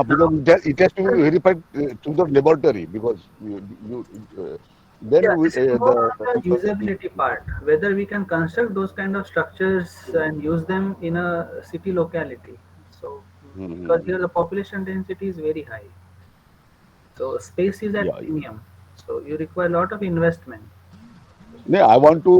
Because Now, it has to be verified through the laboratory, because then yeah, we, this is more the on the usability part, whether we can construct those kind of structures and use them in a city locality. So, because here Mhm. the population density is very high, so space is at Yeah, yeah. premium. So you require a lot of investment. No, I want to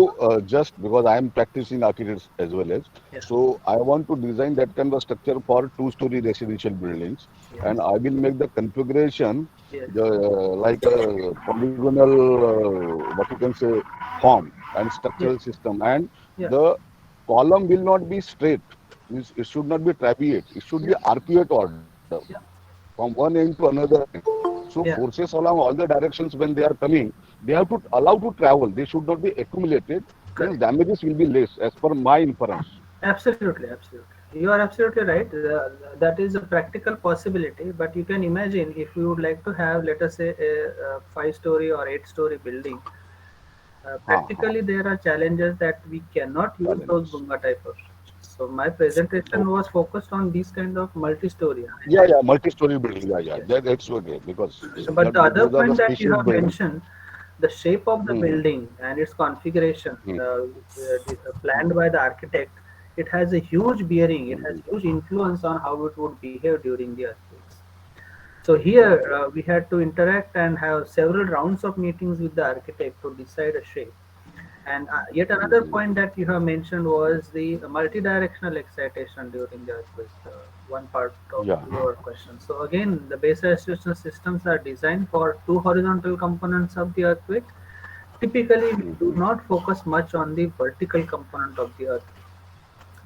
just because I am practicing architects as well as, Yeah. so I want to design that kind of structure for two-story residential buildings, and Yes. I will make the configuration Yes. the like a polygonal, what you can say, form and Yes. structural system, and Yeah. the column will not be straight. It should not be trapeate. It should Yeah. be arcuate order Yeah. from one end to another end. So Yeah. forces along all the directions when they are coming, they have to allow to travel. They should not be accumulated. Means Correct. damages will be less, as per my inference. Absolutely. Absolutely. You are absolutely right. That is a practical possibility. But you can imagine if you would like to have, let us say, a five-story or eight-story building. Practically, there are challenges that we cannot use those Challenges. Bunga type of structures. So my presentation Okay. was focused on these kind of multi-story. Yeah, yeah, multi-story building. Yeah, yeah, Yes. that's okay, because So, but the other those are the point that you special have buildings. mentioned, the shape of the Hmm. building and its configuration, Hmm. planned by the architect, it has a huge bearing. It has Hmm. huge influence on how it would behave during the earthquakes. So here Yeah, yeah. we had to interact and have several rounds of meetings with the architect to decide a shape. And yet another Hmm. point that you have mentioned was the multi-directional excitation during the earthquake, one part of Yeah. your question. So again, the base isolation systems are designed for two horizontal components of the earthquake. Typically, we do Hmm. not focus much on the vertical component of the earthquake.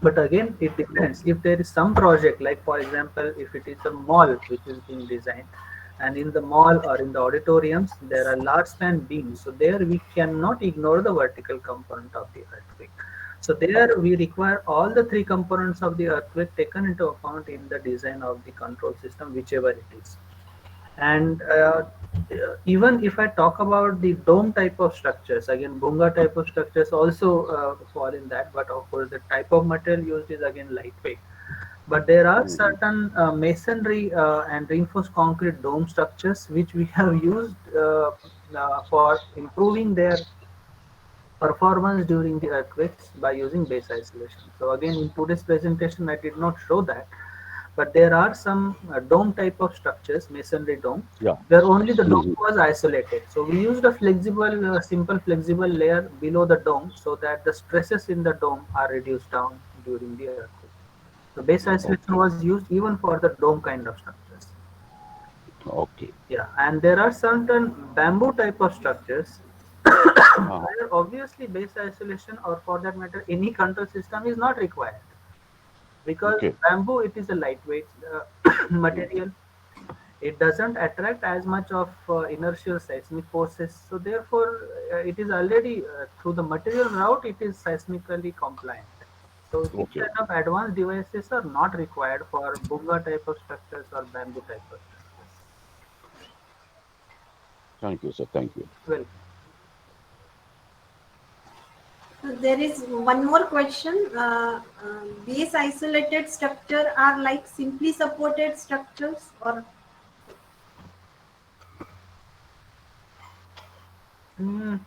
But again, it depends. Okay. If there is some project, like for example, if it is a mall which is being designed, and in the mall or in the auditoriums, there are large span beams. So there we cannot ignore the vertical component of the earthquake. So there we require all the three components of the earthquake taken into account in the design of the control system, whichever it is. And even if I talk about the dome type of structures, again, Bunga type of structures also fall in that, but of course, the type of material used is again lightweight. But there are Hmm. certain masonry and reinforced concrete dome structures which we have used for improving their performance during the earthquakes by using base isolation. So again, in today's presentation, I did not show that, but there are some dome type of structures, masonry dome, Yeah. where only the dome Hmm. was isolated. So we used a flexible, simple flexible layer below the dome so that the stresses in the dome are reduced down during the earthquake. So base isolation Okay. was used even for the dome kind of structures. Okay. Yeah, and there are certain bamboo type of structures Uh, where obviously base isolation or for that matter any control system is not required because okay. bamboo it is a lightweight Hmm. material. It doesn't attract as much of inertial seismic forces. So therefore, it is already through the material route, it is seismically compliant. So these Okay. kind of advanced devices are not required for bunga type of structures or bamboo type of structures. Thank you, sir. Thank you. Well, There is one more question. These isolated structure are like simply supported structures, or mm,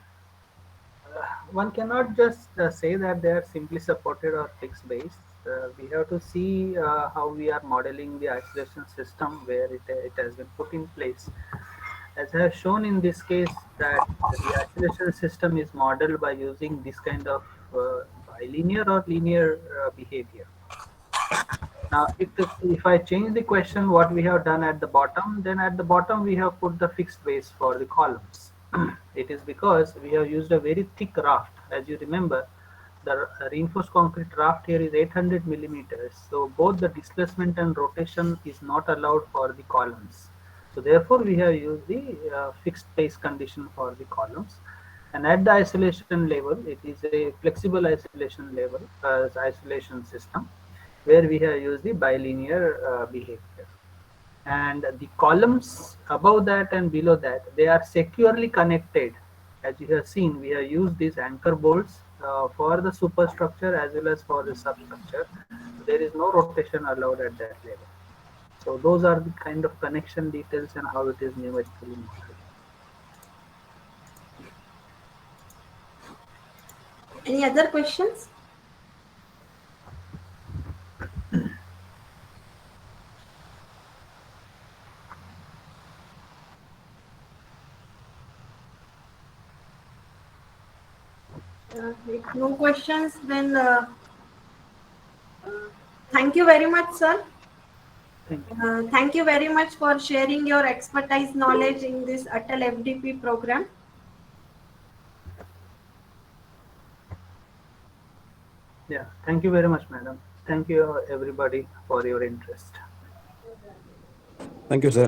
one cannot just say that they are simply supported or fixed base. We have to see how we are modeling the isolation system where it has been put in place. As I have shown in this case, that the isolation system is modeled by using this kind of bilinear or linear behavior. Now, if I change the question, what we have done at the bottom, then at the bottom we have put the fixed base for the columns. It is because we have used a very thick raft. As you remember, the reinforced concrete raft here is 800 millimeters. So both the displacement and rotation is not allowed for the columns. So therefore, we have used the fixed base condition for the columns. And at the isolation level, it is a flexible isolation level isolation system where we have used the bilinear behavior. And the columns above that and below that, they are securely connected. As you have seen, we have used these anchor bolts for the superstructure as well as for the substructure. So there is no rotation allowed at that level. So those are the kind of connection details and how it is numerically modeled. any other questions? If no questions, then thank you very much, sir. Thank you. Thank you very much for sharing your expertise knowledge in this ATAL FDP program. Yeah, thank you very much, madam. Thank you, everybody, for your interest. Thank you, sir.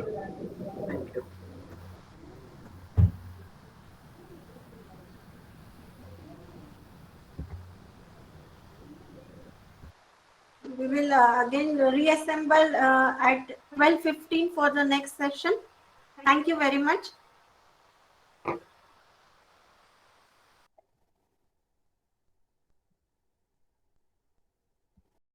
Thank you. We will again reassemble at 12:15 for the next session. Thank you very much.